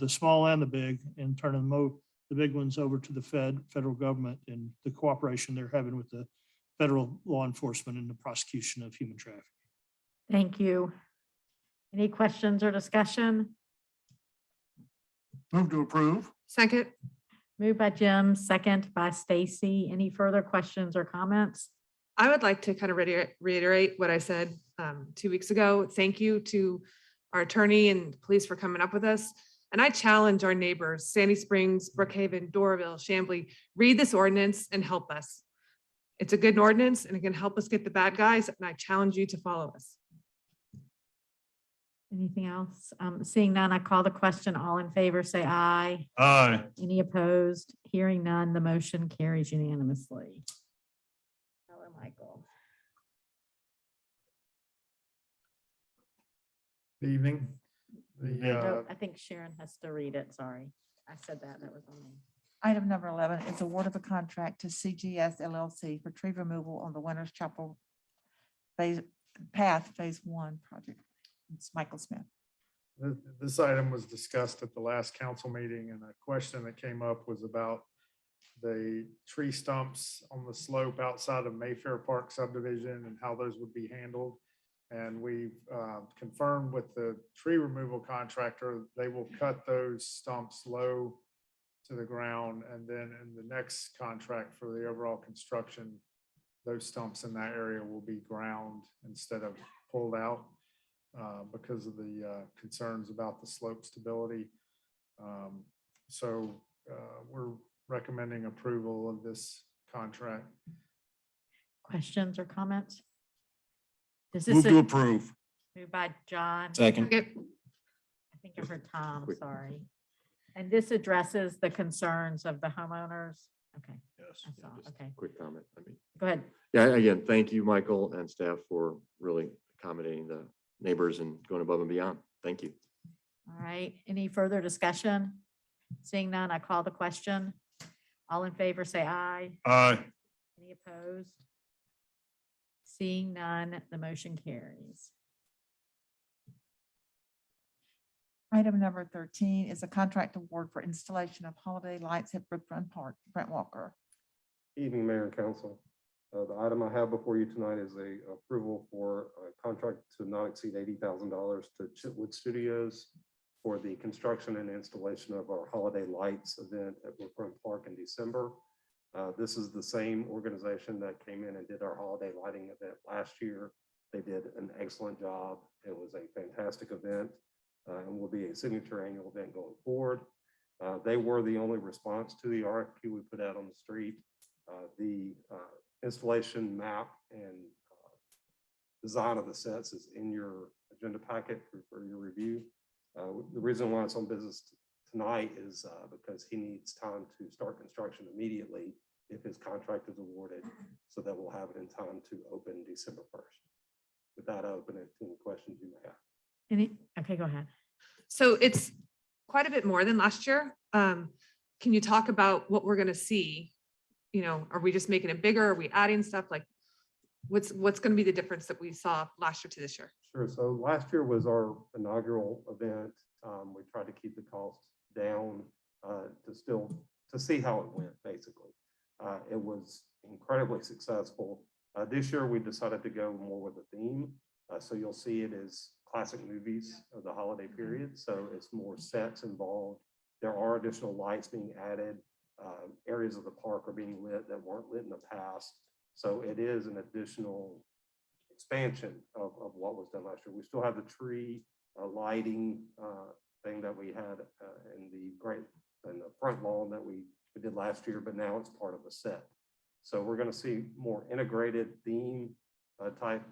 small and the big, and turning the big ones over to the federal government, and the cooperation they're having with the federal law enforcement in the prosecution of human trafficking. Thank you. Any questions or discussion? Move to approve. Second, Moved by Jim, second by Stacy. Any further questions or comments? I would like to kind of reiterate what I said 2 weeks ago. Thank you to our attorney and police for coming up with us. And I challenge our neighbors, Sandy Springs, Brookhaven, Doraville, Chambly, read this ordinance and help us. It's a good ordinance and it can help us get the bad guys. And I challenge you to follow us. Anything else? Seeing none, I call the question. All in favor, say aye. Aye. Any opposed? Hearing none, the motion carries unanimously. Hello, Michael. Good evening. I think Sharon has to read it. Sorry. I said that. That was on me. Item number 11 is award of a contract to CGS LLC for tree removal on the Winners Chapel Phase 1 project. It's Michael Smith. This item was discussed at the last council meeting, and a question that came up was about the tree stumps on the slope outside of Mayfair Park subdivision and how those would be handled. And we've confirmed with the tree removal contractor, they will cut those stumps low to the ground. And then in the next contract for the overall construction, those stumps in that area will be ground instead of pulled out because of the concerns about the slope stability. So we're recommending approval of this contract. Questions or comments? Does Move this to approve. moved by John? Second. Okay. I think I heard Tom, Quick. sorry. And this addresses the concerns of the homeowners? Okay, Yes. I saw, okay, Quick comment. I mean, go ahead. yeah, again, thank you, Michael and staff, for really accommodating the neighbors and going above and beyond. Thank you. All right, any further discussion? Seeing none, I call the question. All in favor, say aye. Aye. Any opposed? Seeing none, the motion carries. Item number 13 is a contract award for installation of holiday lights at Brookfront Park. Brent Walker. Evening, Mayor and Council. The item I have before you tonight is a approval for a contract to not exceed $80,000 to Chitwood Studios for the construction and installation of our holiday lights event at Brookfront Park in December. This is the same organization that came in and did our holiday lighting event last year. They did an excellent job. It was a fantastic event and will be a signature annual event going forward. They were the only response to the RFQ we put out on the street. The installation map and design of the sets is in your agenda packet for your review. The reason why it's on business tonight is because he needs time to start construction immediately if his contract is awarded, so that we'll have it in time to open December 1st. With that, I open it to any questions you may have. Okay, go ahead. So it's quite a bit more than last year. Can you talk about what we're going to see? You know, are we just making it bigger? Are we adding stuff? Like what's going to be the difference that we saw last year to this year? Sure. So last year was our inaugural event. We tried to keep the costs down to see how it went, basically. It was incredibly successful. This year, we decided to go more with a theme. So you'll see it as classic movies of the holiday period. So it's more sets involved. There are additional lights being added. Areas of the park are being lit that weren't lit in the past. So it is an additional expansion of what was done last year. We still have the tree lighting thing that we had in the front lawn that we did last year, but now it's part of a set. So we're going to see more integrated theme type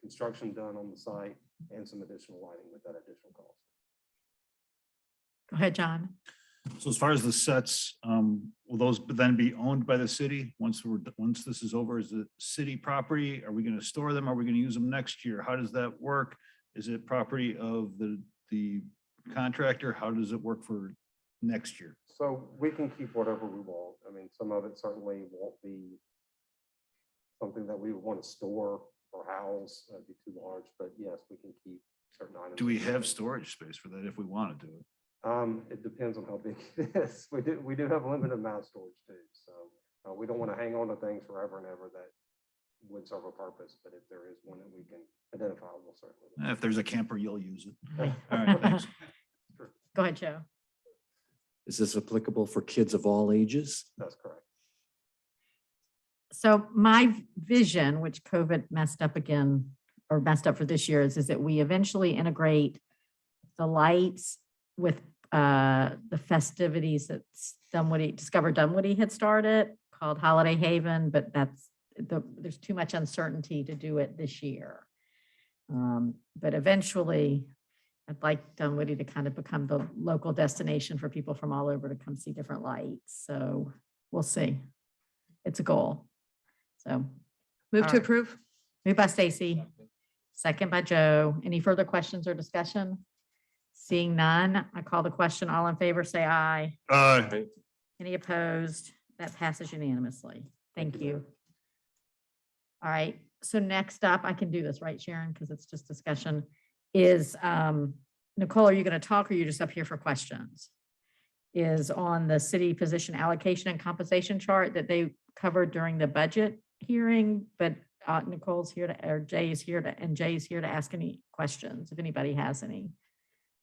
construction done on the site and some additional lighting with that additional cost. Go ahead, John. So as far as the sets, will those then be owned by the city once this is over? Is it city property? Are we going to store them? Are we going to use them next year? How does that work? Is it property of the contractor? How does it work for next year? So we can keep whatever we want. I mean, some of it certainly won't be something that we would want to store or house. That'd be too large, but yes, we can keep certain items. Do we have storage space for that if we want to do it? It depends on how big it is. We do have a limited amount of storage too. So we don't want to hang on to things forever and ever that would serve a purpose. But if there is one that we can identify, we'll certainly. If there's a camper, you'll use it. Okay. All right, thanks. Go ahead, Joe. Is this applicable for kids of all ages? That's correct. So my vision, which COVID messed up again, or messed up for this year, is that we eventually integrate the lights with the festivities that Discover Dunwoody had started, called Holiday Haven, but there's too much uncertainty to do it this year. But eventually, I'd like Dunwoody to kind of become the local destination for people from all over to come see different lights. So we'll see. It's a goal. So. Move all to right. approve. Moved by Stacy, second by Joe. Any further questions or discussion? Seeing none, I call the question. All in favor, say aye. Any opposed? That passes unanimously. Thank you. All right, so next up, I can do this, right, Sharon? Because it's just discussion, is Nicole, are you going to talk or are you just up here for questions? Is on the city position allocation and compensation chart that they covered during the budget hearing, but Nicole's here to, or Jay is here to, and Jay's here to ask any questions if anybody has any.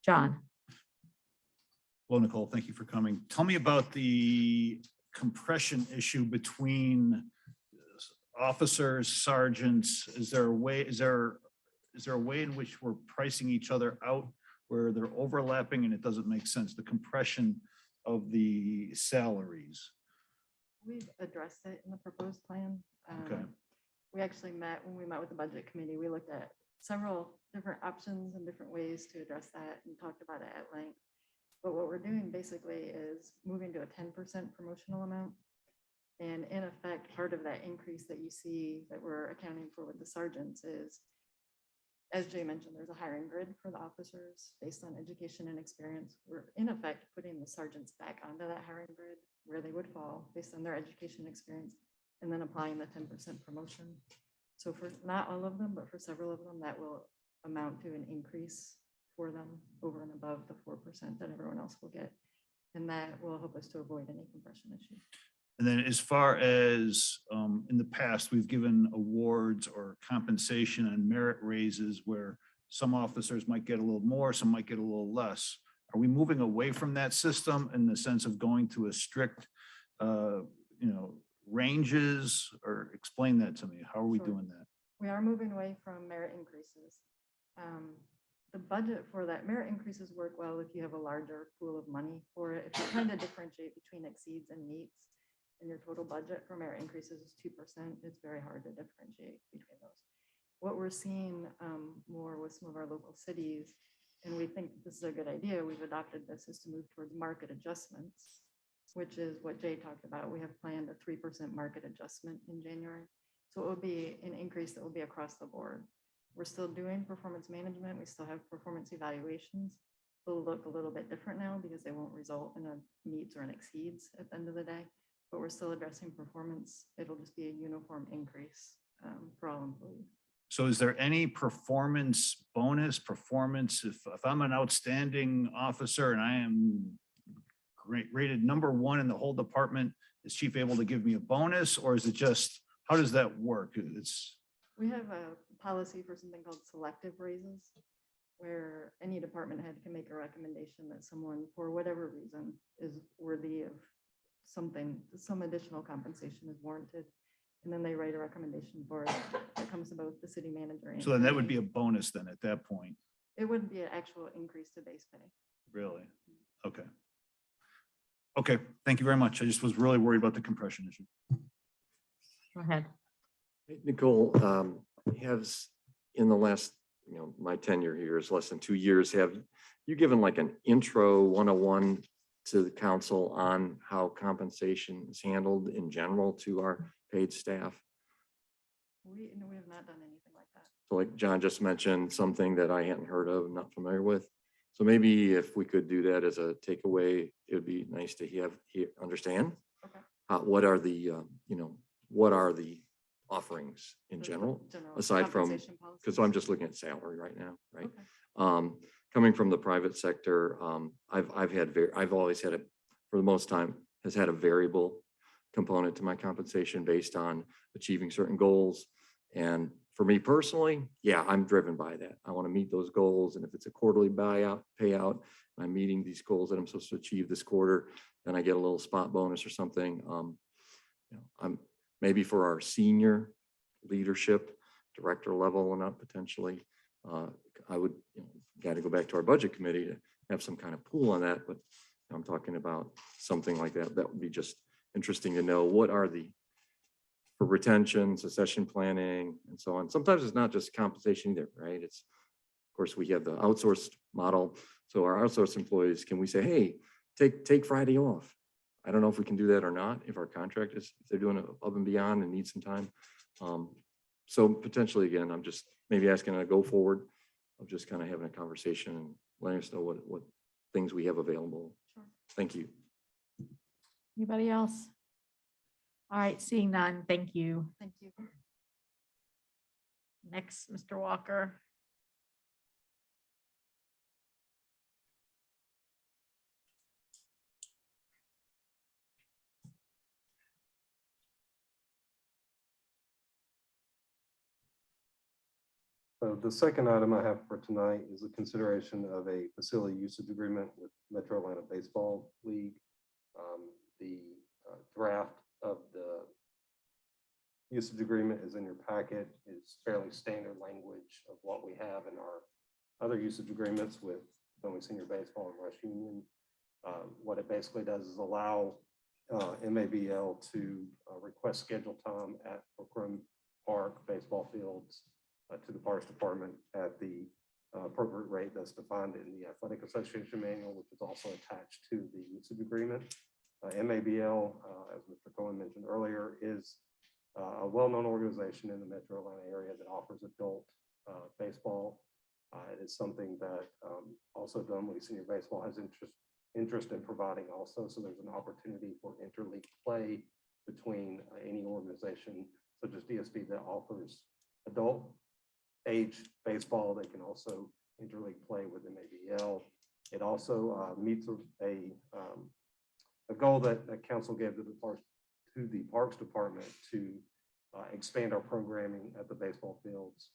John? Well, Nicole, thank you for coming. Tell me about the compression issue between officers, sergeants. Is there a way in which we're pricing each other out where they're overlapping and it doesn't make sense? The compression of the salaries. We've addressed it in the proposed plan. Okay. We actually when we met with the budget committee, we looked at several different options and different ways to address that and talked about it at length. But what we're doing basically is moving to a 10% promotional amount. And in effect, part of that increase that you see that we're accounting for with the sergeants is, as Jay mentioned, there's a hiring grid for the officers based on education and experience. We're in effect putting the sergeants back onto that hiring grid where they would fall based on their education and experience, and then applying the 10% promotion. So for not all of them, but for several of them, that will amount to an increase for them over and above the 4% that everyone else will get. And that will help us to avoid any compression issue. And then as far as in the past, we've given awards or compensation and merit raises where some officers might get a little more, some might get a little less. Are we moving away from that system in the sense of going to a strict, ranges, or explain that to me? How are we Sure. doing that? We are moving away from merit increases. The budget for that merit increases work well if you have a larger pool of money for it. If you're trying to differentiate between exceeds and meets, and your total budget for merit increases is 2%, it's very hard to differentiate between those. What we're seeing more with some of our local cities, and we think this is a good idea, we've adopted this, is to move towards market adjustments, which is what Jay talked about. We have planned a 3% market adjustment in January. So it will be an increase that will be across the board. We're still doing performance management. We still have performance evaluations. They'll look a little bit different now because they won't result in a meets or an exceeds at the end of the day, but we're still addressing performance. It'll just be a uniform increase for all employees. So is there any performance bonus, if I'm an outstanding officer and I am rated #1 in the whole department, is chief able to give me a bonus, or is it just, how does that work? We have a policy for something called selective raises, where any department head can make a recommendation that someone, for whatever reason, is worthy of something, some additional compensation is warranted. And then they write a recommendation for it that comes to both the city manager and. So then that would be a bonus then at that point, It wouldn't be an actual increase to base pay. really? Okay. Okay, thank you very much. I just was really worried about the compression issue. Go ahead. Nicole, has in the last, my tenure here is less than 2 years, have you given like an intro 101 to the council on how compensation is handled in general to our paid staff? We have not done anything like that. So like John just mentioned, something that I hadn't heard of, not familiar with. So maybe if we could do that as a takeaway, it would be nice to understand. Okay. What are the, what are the offerings in The general, general aside from, compensation because policies. I'm just looking at salary right now, right? Okay. Coming from the private sector, I've always had for the most time, has had a variable component to my compensation based on achieving certain goals. And for me personally, yeah, I'm driven by that. I want to meet those goals. And if it's a quarterly payout, and I'm meeting these goals that I'm supposed to achieve this quarter, then I get a little spot bonus or something. maybe for our senior leadership, director level and up potentially. I would, got to go back to our budget committee to have some kind of pool on that, but I'm talking about something like that. That would be just interesting to know what are the, for retention, succession planning and so on. Sometimes it's not just compensation either, right? It's, of course, we have the outsourced model. So our outsourced employees, can we say, hey, take Friday off? I don't know if we can do that or not, if our contract is, if they're doing it above and beyond and need some time. So potentially, again, I'm just maybe asking a go forward of just kind of having a conversation and letting us know what things we have available. Sure. Thank you. Anybody else? All right, seeing none, thank you. Thank you. Next, Mr. Walker. So the second item I have for tonight is a consideration of a facility usage agreement with Metro Atlanta Baseball League. The draft of the usage agreement is in your packet. It's fairly standard language of what we have in our other usage agreements with Dunwoody Senior Baseball and West Union. What it basically does is allow MABL to request scheduled time at Brooklyn Park baseball fields to the Parks Department at the appropriate rate that's defined in the Athletic Association Manual, which is also attached to the usage agreement. MABL, as Mr. Cohen mentioned earlier, is a well-known organization in the Metro Atlanta area that offers adult baseball. It is something that also Dunwoody Senior Baseball has interest in providing also. So there's an opportunity for interleague play between any organization such as DSB that offers adult age baseball. They can also interleague play with MABL. It also meets a goal that council gave to the Parks Department to expand our programming at the baseball fields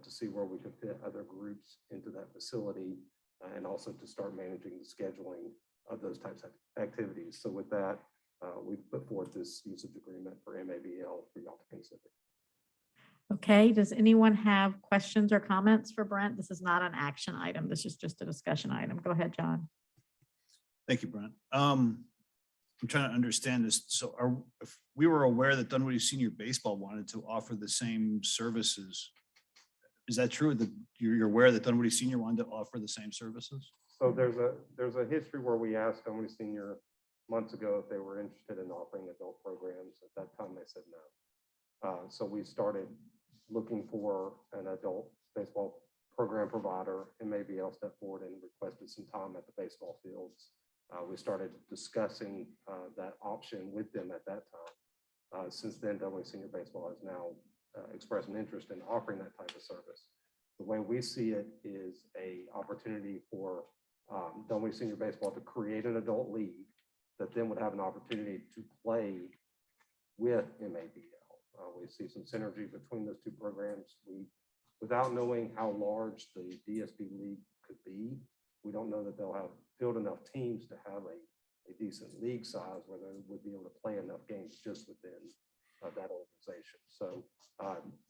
to see where we could fit other groups into that facility and also to start managing the scheduling of those types of activities. So with that, we've put forth this usage agreement for MABL for y'all to consider. Okay, does anyone have questions or comments for Brent? This is not an action item. This is just a discussion item. Go ahead, John. Thank you, Brent. I'm trying to understand this. So if we were aware that Dunwoody Senior Baseball wanted to offer the same services, is that true? That you're aware that Dunwoody Senior wanted to offer the same services? So there's a history where we asked Dunwoody Senior months ago if they were interested in offering adult programs. At that time, they said no. So we started looking for an adult baseball program provider, and maybe I'll step forward and requested some time at the baseball fields. We started discussing that option with them at that time. Since then, Dunwoody Senior Baseball has now expressed an interest in offering that type of service. The way we see it is a opportunity for Dunwoody Senior Baseball to create an adult league that then would have an opportunity to play with MABL. We see some synergy between those two programs. Without knowing how large the DSB league could be, we don't know that they'll have field enough teams to have a decent league size where they would be able to play enough games just within that organization. So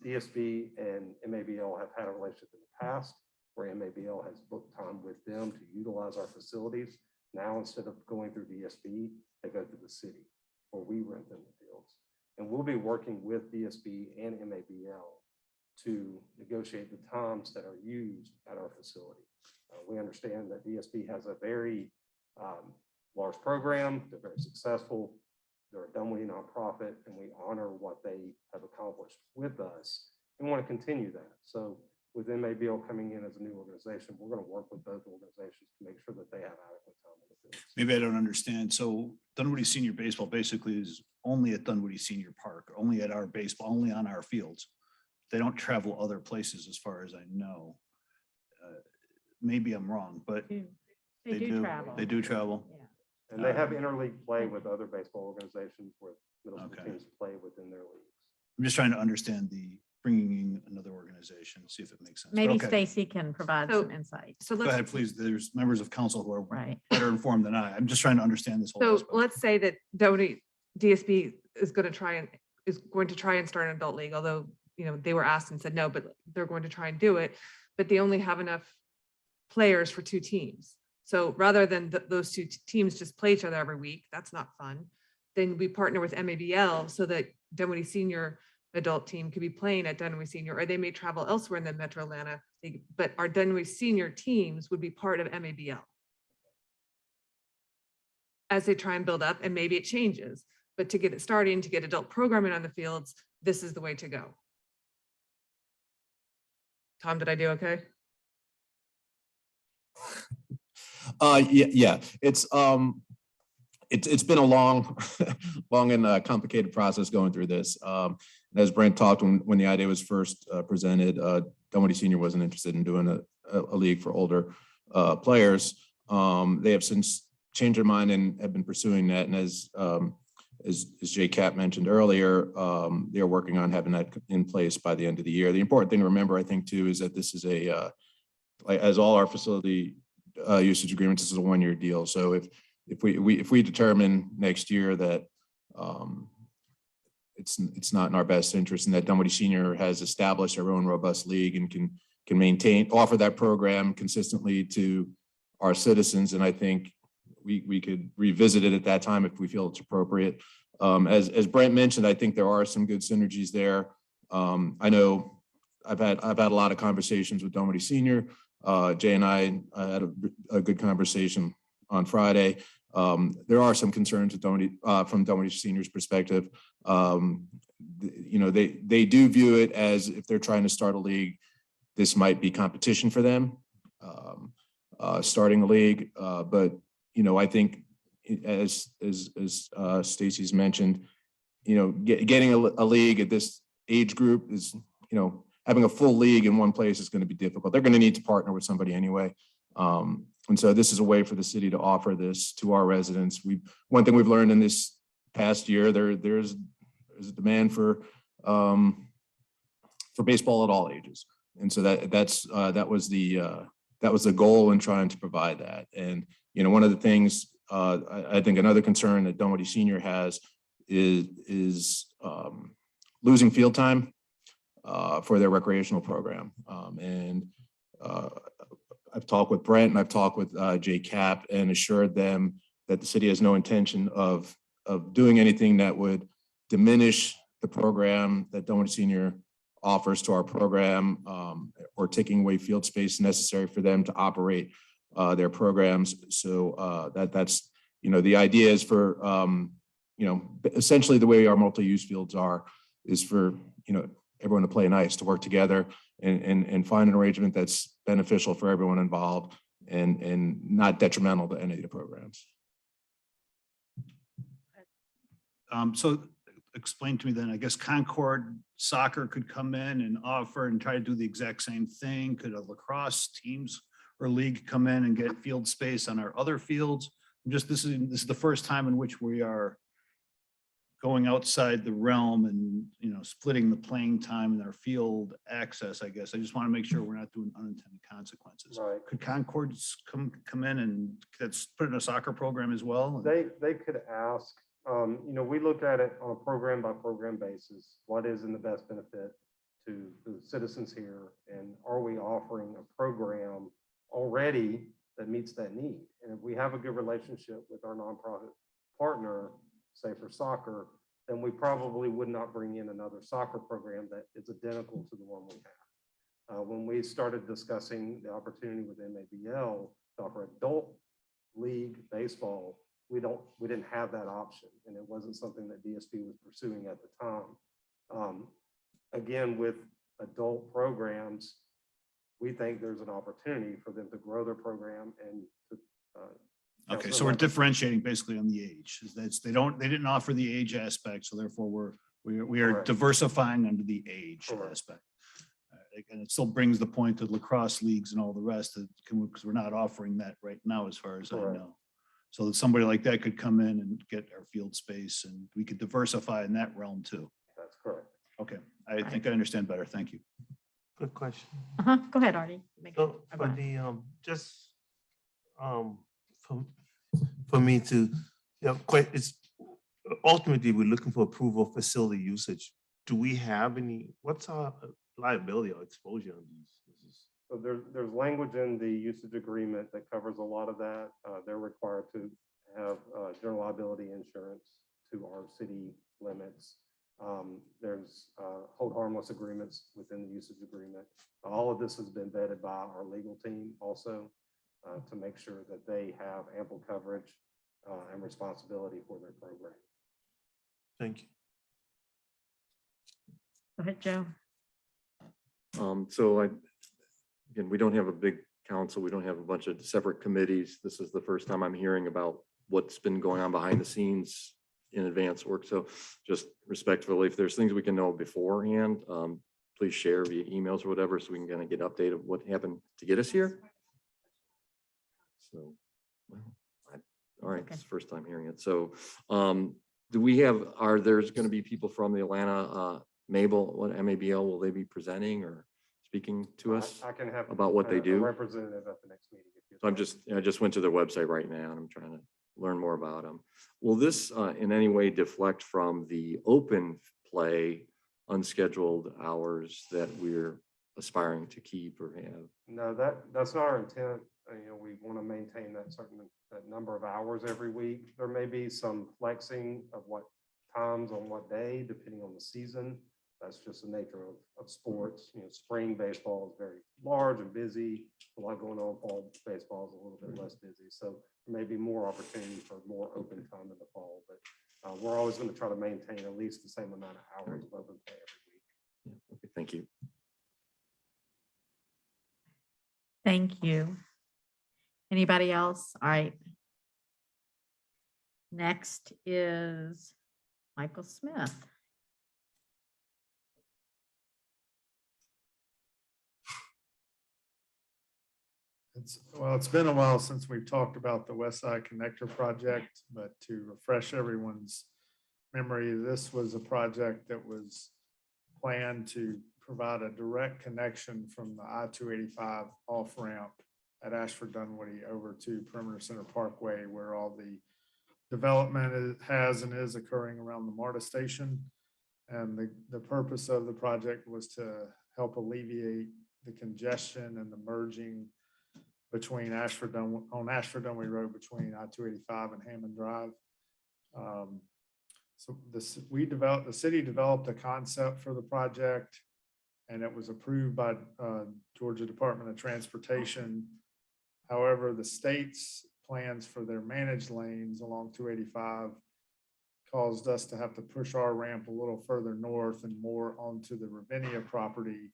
DSB and MABL have had a relationship in the past where MABL has booked time with them to utilize our facilities. Now, instead of going through DSB, they go through the city where we rent them the fields. And we'll be working with DSB and MABL to negotiate the times that are used at our facility. We understand that DSB has a very large program. They're very successful. They're a Dunwoody nonprofit, and we honor what they have accomplished with us and want to continue that. So with MABL coming in as a new organization, we're going to work with both organizations to make sure that they have adequate time on the field. Maybe I don't understand. So Dunwoody Senior Baseball basically is only at Dunwoody Senior Park, only at our baseball, only on our fields. They don't travel other places as far as I know. Maybe I'm wrong, but They do travel. They do travel. Yeah. And they have interleague play with other baseball organizations where middle school Okay. teams play within their leagues. I'm just trying to understand the bringing in another organization, see if it makes sense. But Maybe okay. Stacy can provide So- some insight. So Go let's, ahead, please. There's members of council who are Right. better informed than I. I'm just trying to understand this whole so aspect. let's say that DSB is going to try and is going to try and start an adult league, although, they were asked and said no, but they're going to try and do it. But they only have enough players for 2 teams. So rather than those 2 teams just play each other every week, that's not fun. Then we partner with MABL so that Dunwoody Senior adult team could be playing at Dunwoody Senior, or they may travel elsewhere in the Metro Atlanta League, but our Dunwoody Senior teams would be part of MABL as they try and build up, and maybe it changes. But to get it starting, to get adult programming on the fields, this is the way to go. Tom, did I do okay? Yeah, it's been a long, long and complicated process going through this. As Brent talked, when the idea was first presented, Dunwoody Senior wasn't interested in doing a league for older players. They have since changed their mind and have been pursuing that. And as Jay Cap mentioned earlier, they are working on having that in place by the end of the year. The important thing to remember, I think, too, is that this is as all our facility usage agreements, this is a 1-year deal. So if we determine next year that it's not in our best interest, and that Dunwoody Senior has established their own robust league and can offer that program consistently to our citizens, and I think we could revisit it at that time if we feel it's appropriate. As Brent mentioned, I think there are some good synergies there. I know I've had a lot of conversations with Dunwoody Senior. Jay and I had a good conversation on Friday. There are some concerns with from Dunwoody Senior's perspective. They do view it as, if they're trying to start a league, this might be competition for them, starting a league. But I think as Stacy's mentioned, getting a league at this age group is, having a full league in one place is going to be difficult. They're going to need to partner with somebody anyway. And so this is a way for the city to offer this to our residents. One thing we've learned in this past year, there's a demand for baseball at all ages. And so that was the goal in trying to provide that. And, one of the things, I think another concern that Dunwoody Senior has is losing field time for their recreational program. I've talked with Brent and I've talked with Jay Cap and assured them that the city has no intention of doing anything that would diminish the program that Dunwoody Senior offers to our program, or taking away field space necessary for them to operate their programs. So that's, the idea is for, essentially the way our multi-use fields is for, everyone to play nice, to work together and find an arrangement that's beneficial for everyone involved and not detrimental to any of the programs. So explain to me then, I guess Concord Soccer could come in and offer and try to do the exact same thing. Could a lacrosse teams or league come in and get field space on our other fields? This is the first time in which we are going outside the realm and, splitting the playing time and our field access, I guess. I just want to make sure we're not doing unintended consequences. Right. Could Concord come in and that's put in a soccer program as well? They could ask, we look at it on a program by program basis. What is in the best benefit to the citizens here? And are we offering a program already that meets that need? And if we have a good relationship with our nonprofit partner, say for soccer, then we probably would not bring in another soccer program that is identical to the one we have. When we started discussing the opportunity with MABL to offer adult league baseball, we didn't have that option, and it wasn't something that DSP was pursuing at the time. Again, with adult programs, we think there's an opportunity for them to grow their program and to. Okay, so we're differentiating basically on the age. They didn't offer the age aspect, so therefore we are Correct. diversifying under the age Correct. aspect. And it still brings the point to lacrosse leagues and all the rest, because we're not offering that right now, as far as I Correct. know. So that somebody like that could come in and get our field space, and we could diversify in that realm too. That's correct. Okay, I think I understand better. Thank you. Good question. Go ahead, Artie. So for the, for me to, it's ultimately, we're looking for approval of facility usage. Do we have any, what's our liability or exposure on these? So there's language in the usage agreement that covers a lot of that. They're required to have general liability insurance to our city limits. There's hold harmless agreements within the usage agreement. All of this has been vetted by our legal team also to make sure that they have ample coverage and responsibility for their program. Thank you. Go ahead, Joe. So again, we don't have a big council. We don't have a bunch of separate committees. This is the first time I'm hearing about what's been going on behind the scenes in advance work. So just respectfully, if there's things we can know beforehand, please share via emails or whatever, so we can kind of get update of what happened to get us here. So, well, all right, Okay. it's the first time hearing it. So do we have, there's going to be people from the Atlanta MABL, will they be presenting or speaking to us I can have about what they a do? representative at the next meeting. if you'd So I like. just went to their website right now and I'm trying to learn more about them. Will this in any way deflect from the open play unscheduled hours that we're aspiring to keep or have? No, that's not our intent. We want to maintain that number of hours every week. There may be some flexing of what times on what day, depending on the season. That's just the nature of sports. Spring baseball is very large and busy. A lot going on. Fall baseball is a little bit less busy. So there may be more opportunity for more open time in the fall, but we're always going to try to maintain at least the same amount of hours of open play every week. Okay, thank you. Thank you. Anybody else? All right. Next is Michael Smith. It's been a while since we've talked about the West Side Connector project, but to refresh everyone's memory, this was a project that was planned to provide a direct connection from the I-285 off-ramp at Ashford Dunwoody over to Perimeter Center Parkway, where all the development has and is occurring around the MARTA station. And the purpose of the project was to help alleviate the congestion and the merging between Ashford Dunwoody Road between I-285 and Hammond Drive. So the city developed a concept for the project, and it was approved by Georgia Department of Transportation. However, the state's plans for their managed lanes along 285 caused us to have to push our ramp a little further north and more onto the Ravinia property.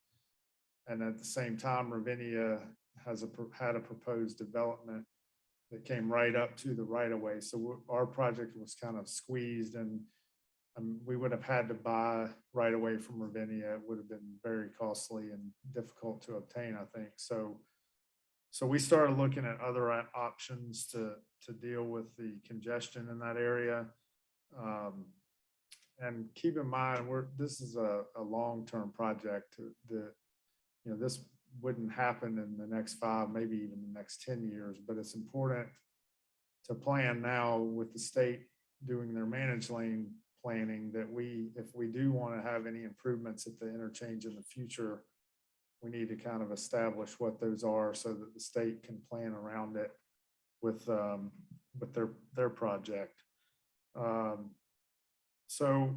And at the same time, Ravinia had a proposed development that came right up to the right of way. So our project was kind of squeezed, and we would have had to buy right away from Ravinia. It would have been very costly and difficult to obtain, I think. So we started looking at other options to deal with the congestion in that area. And keep in mind, this is a long-term project. This wouldn't happen in the next 5, maybe even the next 10 years, but it's important to plan now with the state doing their managed lane planning that if we do want to have any improvements at the interchange in the future, we need to kind of establish what those are so that the state can plan around it with their project. So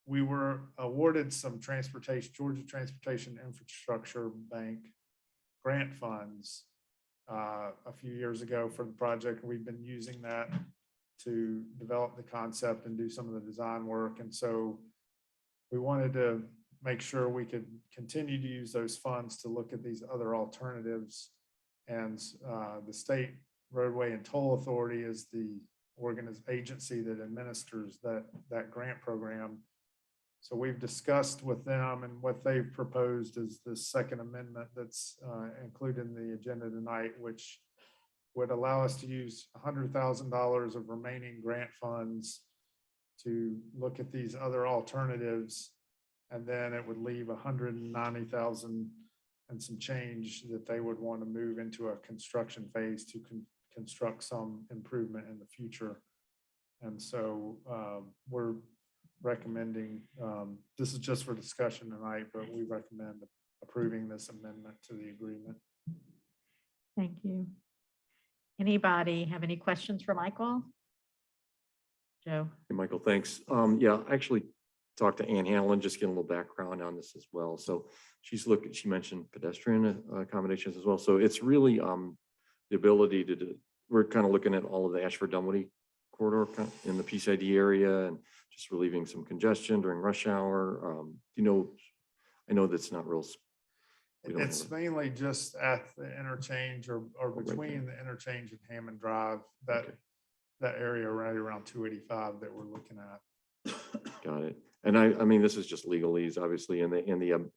we were awarded some Georgia Transportation Infrastructure Bank grant funds a few years ago for the project. We've been using that to develop the concept and do some of the design work. And so we wanted to make sure we could continue to use those funds to look at these other alternatives. And the State Roadway and Toll Authority is the agency that administers that grant program. So we've discussed with them, and what they've proposed is the second amendment that's included in the agenda tonight, which would allow us to use $100,000 of remaining grant funds to look at these other alternatives. And then it would leave $190,000 and some change that they would want to move into a construction phase to construct some improvement in the future. And so we're recommending, this is just for discussion tonight, but we recommend approving this amendment to the agreement. Thank you. Anybody have any questions for Michael? Joe? Hey, Michael, thanks. Yeah, I actually talked to Ann Hanlon, just getting a little background on this as well. So she mentioned pedestrian accommodations as well. So it's really the ability to do, we're kind of looking at all of the Ashford Dunwoody corridor in the Peace ID area and just relieving some congestion during rush hour. I know that's not real. We don't It's have mainly just at the interchange or right between the interchange and Hammond Drive, that area right around 285 that we're looking at. Got it. And I mean, this is just legalese, obviously, in the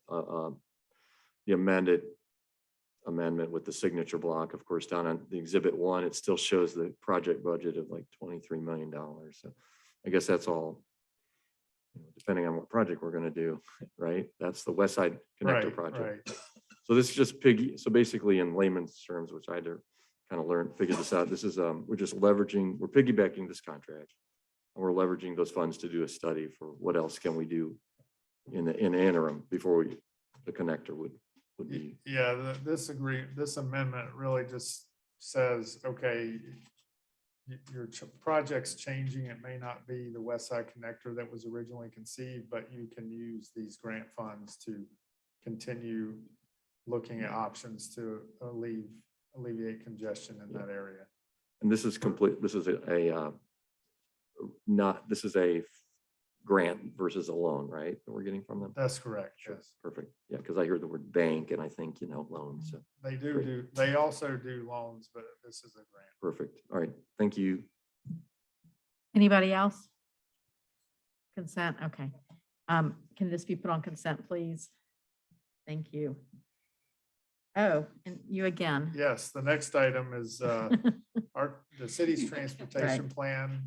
amendment with the signature block, of course, down on the exhibit 1, it still shows the project budget of like $23 million. So I guess that's all, depending on what project we're going to do, right? That's the West Side Connector Right, project. right. So this is just so basically in layman's terms, which I had to kind of figure this out. This is, we're piggybacking this contract. And we're leveraging those funds to do a study for what else can we do in the interim before the connector would be. Yeah, this amendment really just says, okay, your project's changing. It may not be the West Side Connector that was originally conceived, but you can use these grant funds to continue looking at options to alleviate congestion in that area. And this is complete, this is this is a grant versus a loan, right? That we're getting from them? That's correct, yes. Perfect. Yeah, because I heard the word bank and I think, loans. So They also do loans, but this is a grant. perfect. All right. Thank you. Anybody else? Consent, okay. Can this be put on consent, please? Thank you. Oh, and you again. Yes, the next item is the city's transportation plan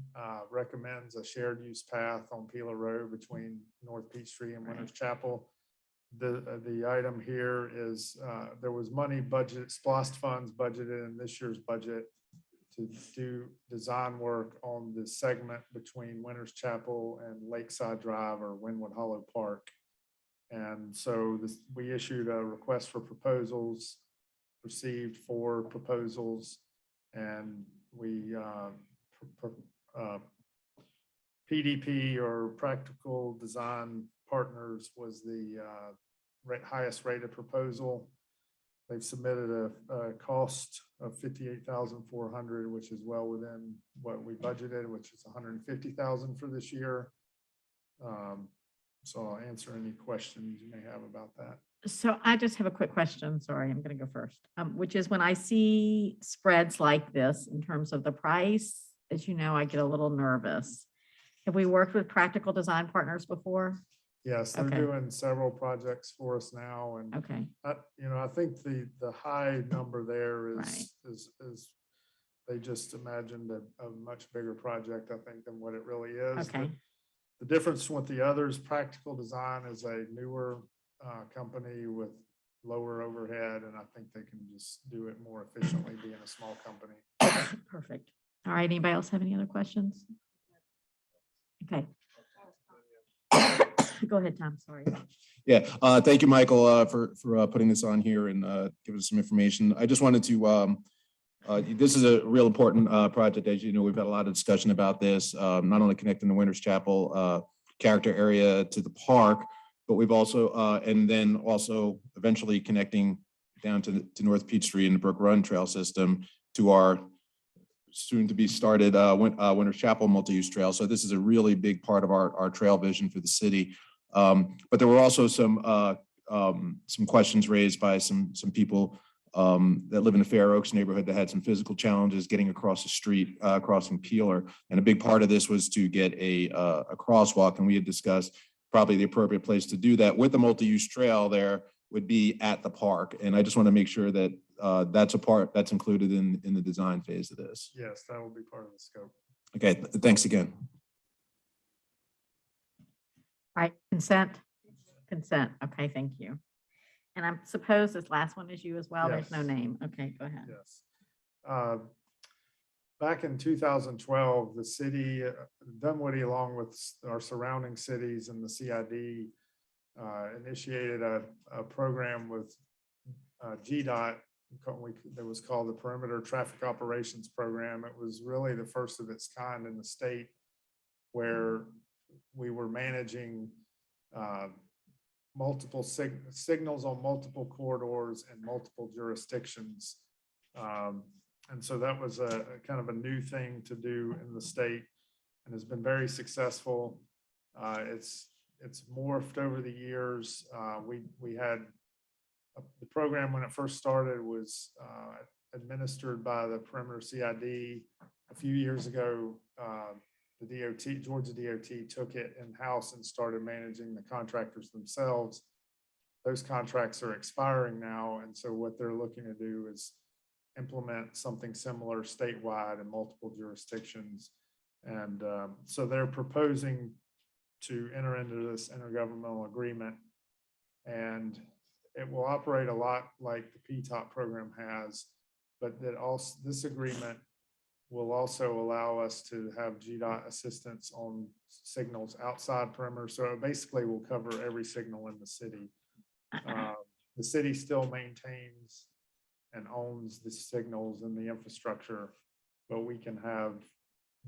recommends a shared use path on Peeler Road between North Peachtree and Winters Chapel. The item here is there was money budget, SPOSS funds budgeted in this year's budget to do design work on the segment between Winters Chapel and Lakeside Drive or Wynwood Hollow Park. And so we issued a request for proposals, received 4 proposals, and we PDP or Practical Design Partners was the highest rated proposal. They've submitted a cost of $58,400, which is well within what we budgeted, which is $150,000 for this year. So I'll answer any questions you may have about that. So I just have a quick question. Sorry, I'm going to go first, which is when I see spreads like this in terms of the price, as you know, I get a little nervous. Have we worked with Practical Design Partners before? Yes, they're Okay. doing several projects for us now, and Okay, I think the high number there Right. is they just imagined a much bigger project, I think, than what it really is. okay, The difference with the others, Practical Design is a newer company with lower overhead, and I think they can just do it more efficiently being a small company. perfect. All right, anybody else have any other questions? Okay. Go ahead, Tom, sorry. Yeah, thank you, Michael, for putting this on here and giving us some information. I just wanted to, this is a real important project. As you know, we've had a lot of discussion about this, not only connecting the Winters Chapel character area to the park, but we've also, and then also eventually connecting down to North Peachtree and the Brook Run Trail system to our soon to be started Winters Chapel multi-use trail. So this is a really big part of our trail vision for the city. But there were also some questions raised by some people that live in the Fair Oaks neighborhood that had some physical challenges getting across the street, crossing Peeler. And a big part of this was to get a crosswalk. And we had discussed probably the appropriate place to do that with the multi-use trail there would be at the park. And I just want to make sure that that's included in the design phase of this. Yes, that will be part of the scope. Okay, thanks again. All right, consent? Consent, okay, thank you. And I suppose this last one is you as well? There's no Yes. name. Okay, go ahead. Yes. back in 2012, the city, Dunwoody, along with our surrounding cities and the CID, initiated a program with GDOT that was called the Perimeter Traffic Operations Program. It was really the first of its kind in the state, where we were managing multiple signals on multiple corridors and multiple jurisdictions. And so that was a kind of a new thing to do in the state, and has been very successful. It's morphed over the years. We had the program when it first started was administered by the Perimeter CID. A few years ago, the DOT, Georgia DOT, took it in-house and started managing the contractors themselves. Those contracts are expiring now, and so what they're looking to do is implement something similar statewide in multiple jurisdictions. And so they're proposing to enter into this intergovernmental agreement, and it will operate a lot like the PTOP program has, but that also this agreement will also allow us to have GDOT assistance on signals outside perimeter. So it basically will cover every signal in the city. The city still maintains and owns the signals and the infrastructure, but we can have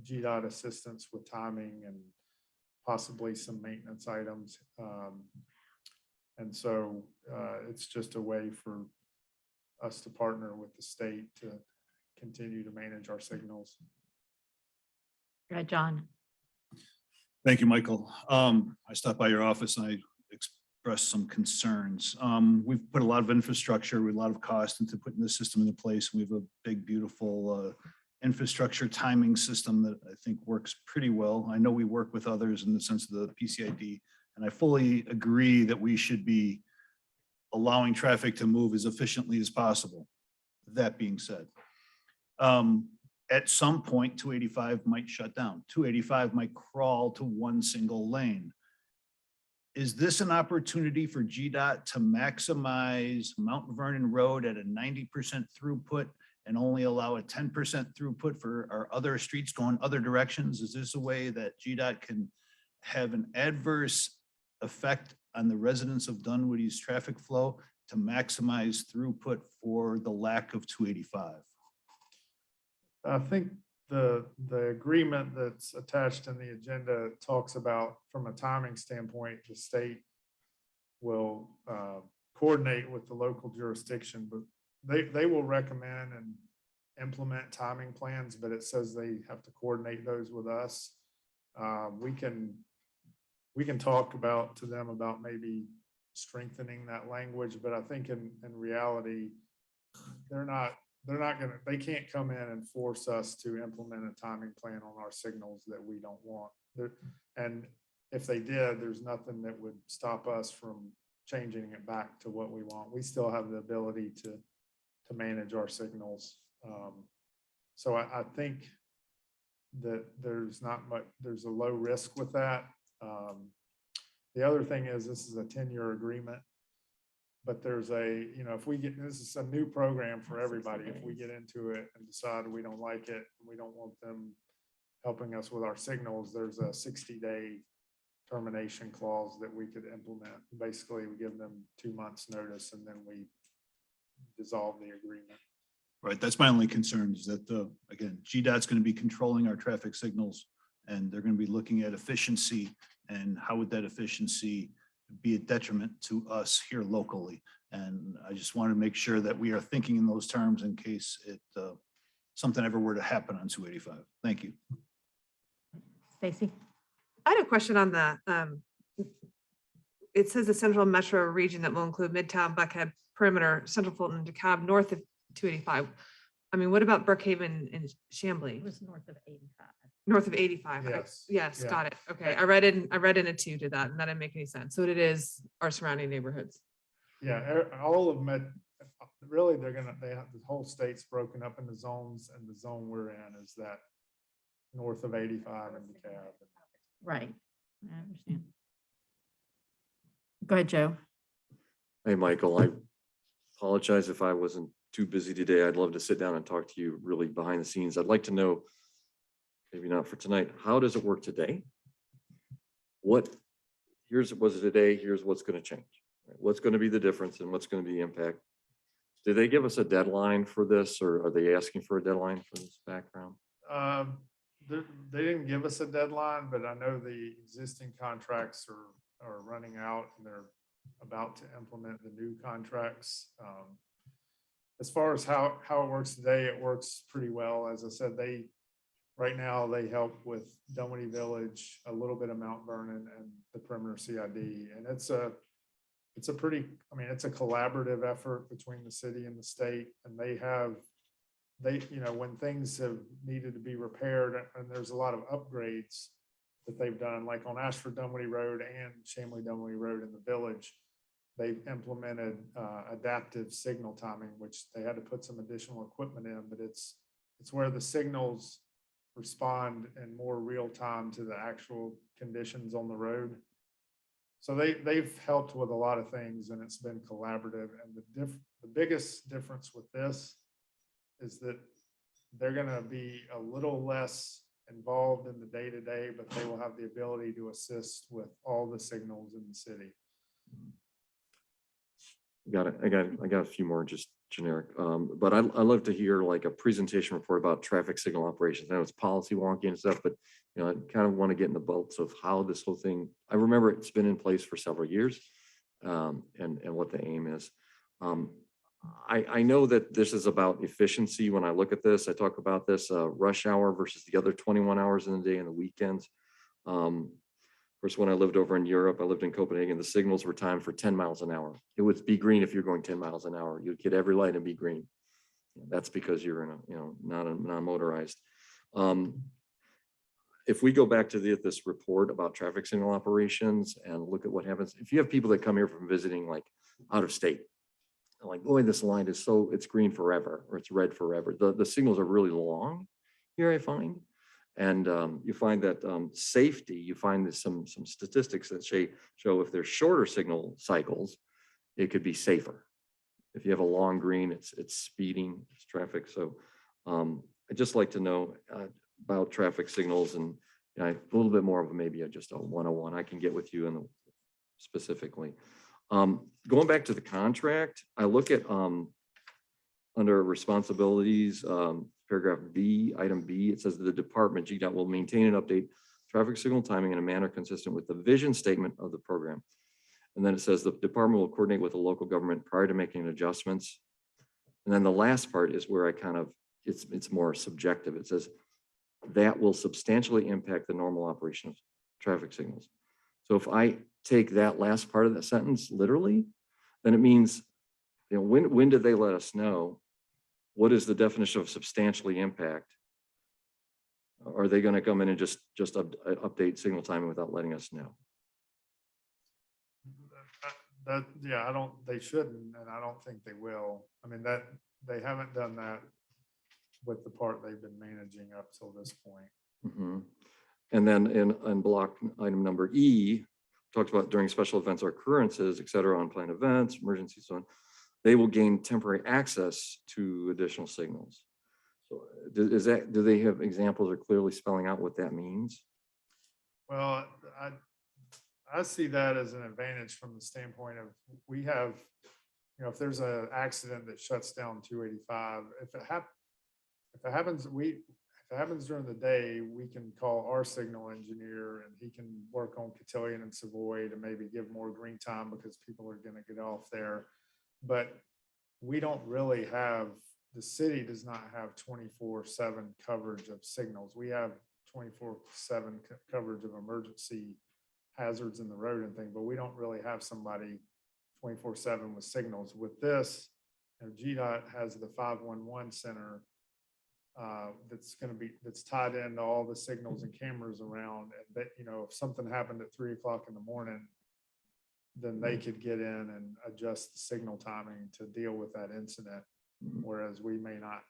GDOT assistance with timing and possibly some maintenance items. And so it's just a way for us to partner with the state to continue to manage our signals. Go ahead, John. Thank you, Michael. I stopped by your office and I expressed some concerns. We've put a lot of infrastructure, a lot of cost into putting this system into place. We have a big, beautiful infrastructure timing system that I think works pretty well. I know we work with others in the sense of the PCID, and I fully agree that we should be allowing traffic to move as efficiently as possible. That being said, at some point, 285 might shut down. 285 might crawl to one single lane. Is this an opportunity for GDOT to maximize Mount Vernon Road at a 90% throughput and only allow a 10% throughput for our other streets going other directions? Is this a way that GDOT can have an adverse effect on the residents of Dunwoody's traffic flow to maximize throughput for the lack of 285? I think the agreement that's attached in the agenda talks about, from a timing standpoint, the state will coordinate with the local jurisdiction, but they will recommend and implement timing plans, but it says they have to coordinate those with us. We can talk to them about maybe strengthening that language, but I think in reality, they can't come in and force us to implement a timing plan on our signals that we don't want. And if they did, there's nothing that would stop us from changing it back to what we want. We still have the ability to manage our signals. So I think that there's a low risk with that. The other thing is, this is a 10-year agreement, but there's this is a new program for everybody. If we get into it and decide we don't like it, we don't want them helping us with our signals, there's a 60-day termination clause that we could implement. Basically, we give them 2 months notice and then we dissolve the agreement. Right, that's my only concern is that, again, GDOT's going to be controlling our traffic signals, and they're going to be looking at efficiency and how would that efficiency be a detriment to us here locally. And I just want to make sure that we are thinking in those terms in case something ever were to happen on 285. Thank you. Stacy? I had a question on the, it says the central metro region that will include Midtown, Buckhead, Perimeter, Central Fulton, DeKalb, north of 285. I mean, what about Brookhaven and Chamblee? It was north of 85. North of 85. Yes. Yes, Yeah. got it. Okay. I read in a 2 to that, and that didn't make any sense. So it is our surrounding neighborhoods. Yeah, all of them, really, they have the whole state's broken up into zones, and the zone we're in is that north of 85 and DeKalb. Right. I understand. Go ahead, Joe. Hey, Michael, I apologize if I wasn't too busy today. I'd love to sit down and talk to you really behind the scenes. I'd like to know, maybe not for tonight, how does it work today? Here's what was it today, here's what's going to change. What's going to be the difference and what's going to be the impact? Do they give us a deadline for this, or are they asking for a deadline for this background? They didn't give us a deadline, but I know the existing contracts are running out and they're about to implement the new contracts. As far as how it works today, it works pretty well. As I said, right now they help with Dunwoody Village, a little bit of Mount Vernon and the perimeter CID. And it's a collaborative effort between the city and the state. And when things have needed to be repaired, and there's a lot of upgrades that they've done, like on Ashford Dunwoody Road and Shamley Dunwoody Road in the village, they've implemented adaptive signal timing, which they had to put some additional equipment in, but it's where the signals respond in more real time to the actual conditions on the road. So they've helped with a lot of things, and it's been collaborative. And the biggest difference with this is that they're going to be a little less involved in the day-to-day, but they will have the ability to assist with all the signals in the city. Got it. I got a few more just generic, but I love to hear like a presentation report about traffic signal operations. I know it's policy wonky and stuff, but I kind of want to get in the bolts of how this whole thing. I remember it's been in place for several years, and what the aim is. I know that this is about efficiency. When I look at this, I talk about this rush hour versus the other 21 hours in the day and the weekends. Of course, when I lived over in Europe, I lived in Copenhagen, the signals were timed for 10 miles an hour. It would be green if you're going 10 miles an hour. You'd get every light and be green. That's because you're in not motorized. If we go back to this report about traffic signal operations and look at what happens, if you have people that come here from visiting like out of state, like, boy, this line is it's green forever, or it's red forever. The signals are really long here, I find. And you find that safety, you find there's some statistics that show if there's shorter signal cycles, it could be safer. If you have a long green, it's speeding, it's traffic. So I'd just like to know about traffic signals and a little bit more of maybe just a 101. I can get with you specifically. Going back to the contract, I look at under responsibilities, paragraph B, item B, it says that the department, GDOT, will maintain and update traffic signal timing in a manner consistent with the vision statement of the program. And then it says the department will coordinate with the local government prior to making adjustments. And then the last part is where I it's more subjective. It says that will substantially impact the normal operation of traffic signals. So if I take that last part of that sentence literally, then it means, when did they let us know? What is the definition of substantially impact? Are they going to come in and just update signal timing without letting us know? They shouldn't, and I don't think they will. I mean, they haven't done that with the part they've been managing up till this point. Mm-hmm. And then in block item number E, talks about during special events or occurrences, et cetera, unplanned events, emergencies, so on, they will gain temporary access to additional signals. So do they have examples or clearly spelling out what that means? Well, I see that as an advantage from the standpoint of we have, if there's an accident that shuts down 285, if it happens during the day, we can call our signal engineer and he can work on Cotillion and Savoy to maybe give more green time because people are going to get off there. But we don't really the city does not have 24/7 coverage of signals. We have 24/7 coverage of emergency hazards in the road and things, but we don't really have somebody 24/7 with signals. With this, GDOT has the 511 center that's tied into all the signals and cameras around, and that, if something happened at 3 o'clock in the morning, then they could get in and adjust the signal timing to deal with that incident. Whereas we may not,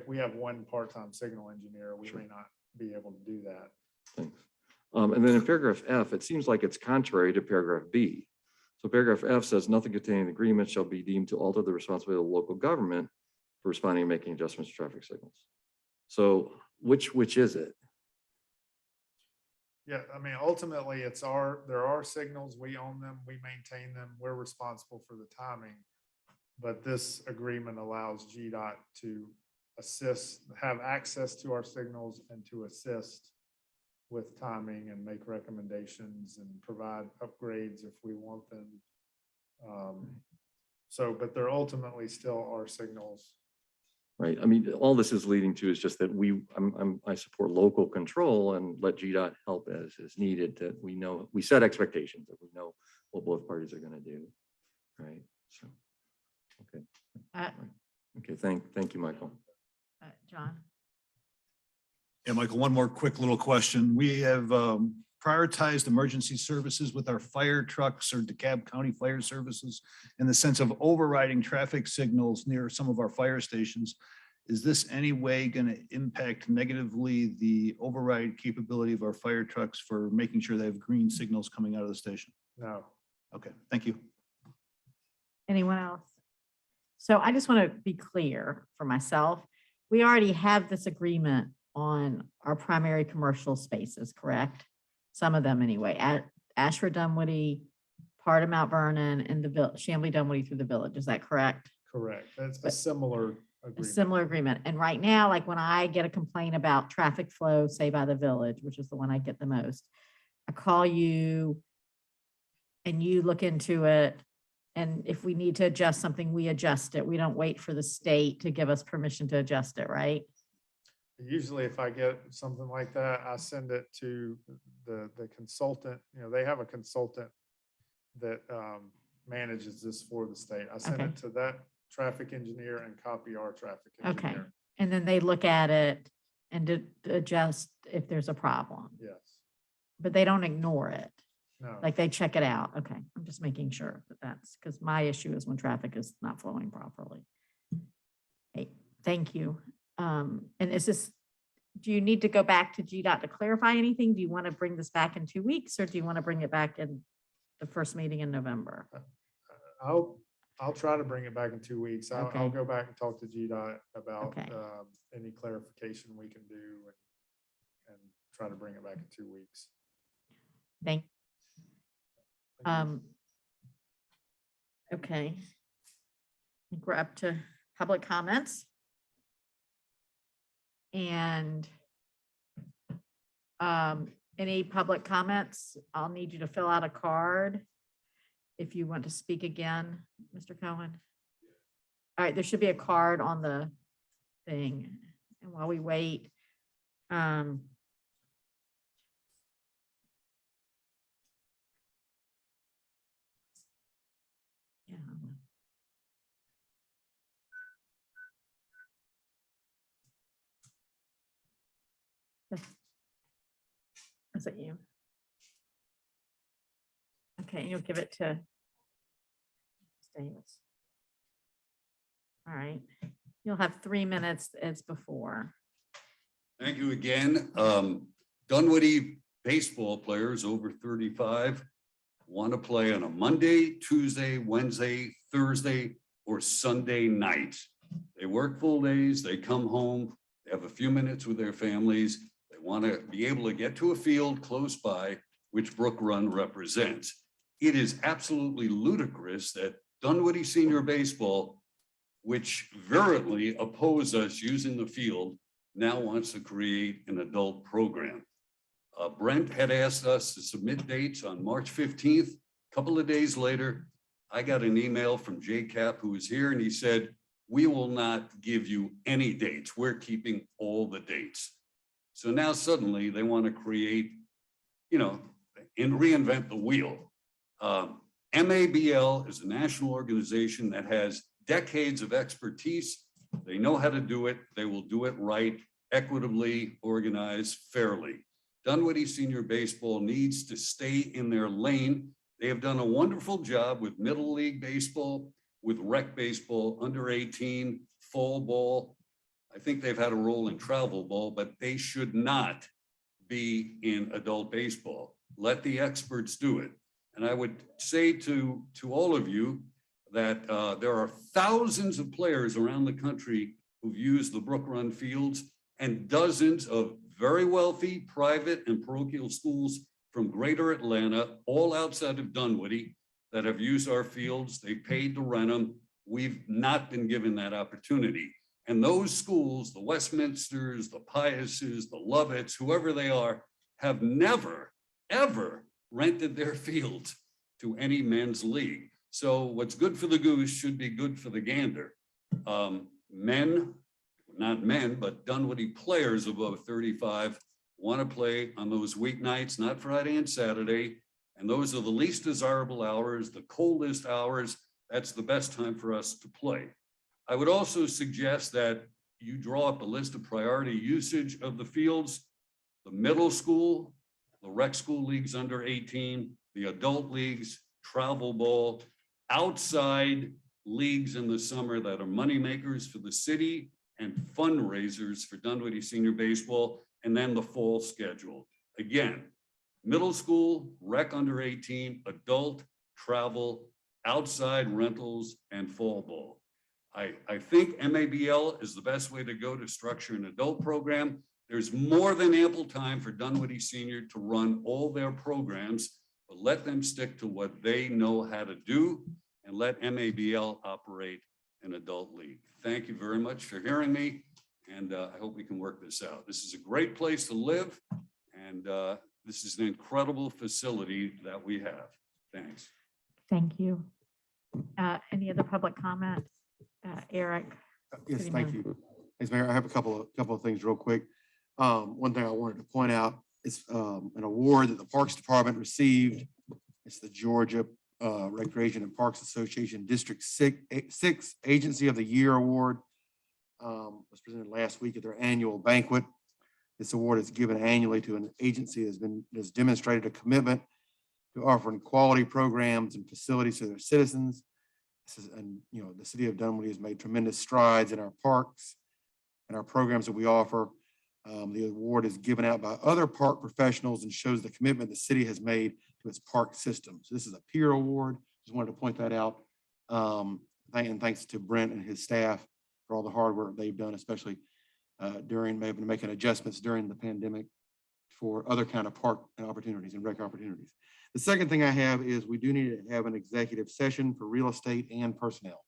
we have one part-time signal engineer, we may not be able to do that. Thanks. And then in paragraph F, it seems like it's contrary to paragraph B. So paragraph F says nothing containing the agreement shall be deemed to alter the responsibility of the local government for responding and making adjustments to traffic signals. So which is it? Yeah, I mean, ultimately, there are signals, we own them, we maintain them, we're responsible for the timing. But this agreement allows GDOT to have access to our signals and to assist with timing and make recommendations and provide upgrades if we want them. But there ultimately still are signals. Right. I mean, all this is leading to is just that I support local control and let GDOT help as is needed, that we set expectations, that we know what both parties are going to do. Right. So, okay. Okay. Thank you, Michael. John? Yeah, Michael, one more quick little question. We have prioritized emergency services with our fire trucks or DeKalb County Fire Services in the sense of overriding traffic signals near some of our fire stations. Is this any way going to impact negatively the override capability of our fire trucks for making sure they have green signals coming out of the station? No. Okay, thank you. Anyone else? So I just want to be clear for myself. We already have this agreement on our primary commercial spaces, correct? Some of them anyway, at Ashford Dunwoody, part of Mount Vernon, and the Chamblee Dunwoody through the village. Is that correct? Correct. That's a similar A agreement. similar agreement. And right now, like when I get a complaint about traffic flow, say by the village, which is the one I get the most, I call you and you look into it. And if we need to adjust something, we adjust it. We don't wait for the state to give us permission to adjust it, right? Usually if I get something like that, I send it to the consultant. They have a consultant that manages this for the state. I send Okay. it to that traffic engineer and copy our traffic Okay. engineer. And then they look at it and adjust if there's a problem, Yes. but they don't ignore it. No. Like they check it out. Okay. I'm just making sure that that's because my issue is when traffic is not flowing properly. Hey, thank you. And do you need to go back to GDOT to clarify anything? Do you want to bring this back in 2 weeks or do you want to bring it back in the first meeting in November? I'll try to bring it back in 2 weeks. I'll Okay. go back and talk to GDOT about Okay. any clarification we can do and try to bring it back in 2 weeks. Thank. Thank you. Okay. I think we're up to public comments. And any public comments, I'll need you to fill out a card if you want to speak again, Mr. Cohen. All right, there should be a card on the thing. And while we wait, yeah. Is it you? Okay, you'll give it to Davis. All right, you'll have 3 minutes as before. Thank you again. Dunwoody baseball players over 35 want to play on a Monday, Tuesday, Wednesday, Thursday, or Sunday night. They work full days, they come home, they have a few minutes with their families. They want to be able to get to a field close by, which Brook Run represents. It is absolutely ludicrous that Dunwoody Senior Baseball, which virulently oppose us using the field, now wants to create an adult program. Brent had asked us to submit dates on March 15th. A couple of days later, I got an email from JCAP who was here and he said, we will not give you any dates. We're keeping all the dates. So now suddenly they want to create, and reinvent the wheel. MABL is a national organization that has decades of expertise. They know how to do it. They will do it right, equitably, organized, fairly. Dunwoody Senior Baseball needs to stay in their lane. They have done a wonderful job with Middle League Baseball, with rec baseball, under 18, fall ball. I think they've had a role in travel ball, but they should not be in adult baseball. Let the experts do it. And I would say to all of you that there are thousands of players around the country who've used the Brook Run fields, and dozens of very wealthy private and parochial schools from greater Atlanta, all outside of Dunwoody, that have used our fields. They paid to rent them. We've not been given that opportunity. And those schools, the Westminsters, the Piuses, the Lovetts, whoever they are, have never, ever rented their fields to any men's league. So what's good for the goose should be good for the gander. Men, not men, but Dunwoody players above 35 want to play on those weeknights, not Friday and Saturday. And those are the least desirable hours, the coldest hours. That's the best time for us to play. I would also suggest that you draw up a list of priority usage of the fields, the middle school, the rec school leagues under 18, the adult leagues, travel ball, outside leagues in the summer that are moneymakers for the city and fundraisers for Dunwoody Senior Baseball, and then the fall schedule. Again, middle school, rec under 18, adult, travel, outside rentals, and fall ball. I think MABL is the best way to go to structure an adult program. There's more than ample time for Dunwoody Senior to run all their programs, but let them stick to what they know how to do and let MABL operate an adult league. Thank you very much for hearing me, and I hope we can work this out. This is a great place to live, and this is an incredible facility that we have. Thanks. Thank you. Any other public comments? Eric? Yes, City thank Manager. you. Thanks, Mayor. I have a couple of things real quick. One thing I wanted to point out is an award that the Parks Department received. It's the Georgia Recreation and Parks Association District 6 Agency of the Year Award. Was presented last week at their annual banquet. This award is given annually to an agency that's demonstrated a commitment to offering quality programs and facilities to their citizens. And the city of Dunwoody has made tremendous strides in our parks and our programs that we offer. The award is given out by other park professionals and shows the commitment the city has made to its park system. So this is a peer award. Just wanted to point that out. And thanks to Brent and his staff for all the hard work they've done, especially during maybe making adjustments during the pandemic for other kind of park opportunities and rec opportunities. The second thing I have is we do need to have an executive session for real estate and personnel.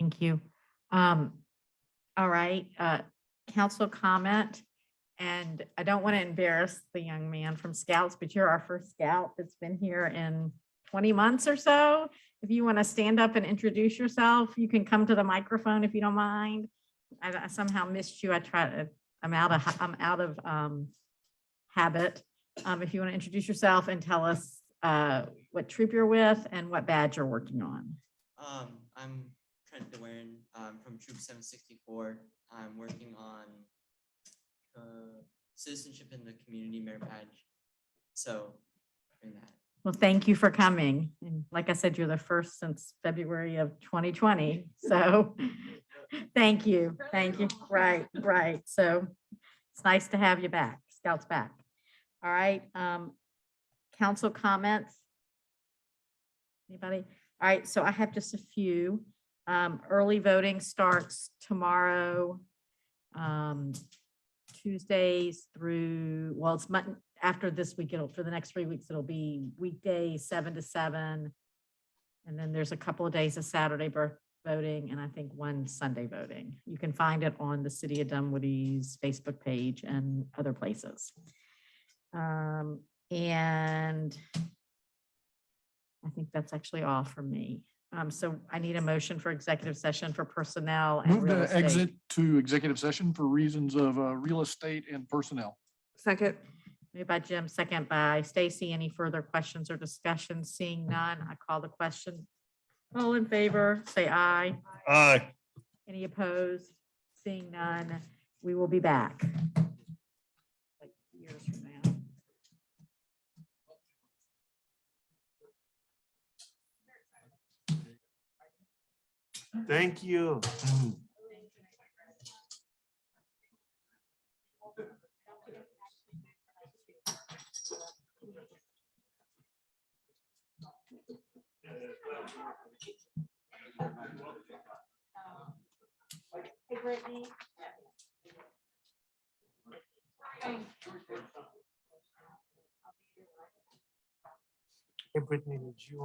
Thank you. All right, council comment. And I don't want to embarrass the young man from Scouts, but you're our first Scout that's been here in 20 months or so. If you want to stand up and introduce yourself, you can come to the microphone if you don't mind. I somehow missed you. I'm out of habit. If you want to introduce yourself and tell us what troop you're with and what badge you're working on. I'm Trent DeWarin from Troop 764. I'm working on citizenship in the community merit badge. So doing that. Well, thank you for coming. And like I said, you're the first since February of 2020. So thank you. Thank you. Right. So it's nice to have you back, Scouts back. All right. Council comments? Anybody? All right. So I have just a few. Early voting starts tomorrow, Tuesdays through, well, it's after this week, for the next 3 weeks, it'll be weekdays 7 to 7. And then there's a couple of days of Saturday voting and I think one Sunday voting. You can find it on the City of Dunwoody's Facebook page and other places. And I think that's actually all for me. So I need a motion for executive session for personnel and Move real to estate. exit to executive session for reasons of real estate and personnel. Second. Moved by Jim, second by Stacy. Any further questions or discussion? Seeing none, I call the question. All in favor, say aye. Aye. Any opposed? Seeing none, we will be back. Like years from now. Thank you. Hey, Brittany. Hey, Brittany, did you,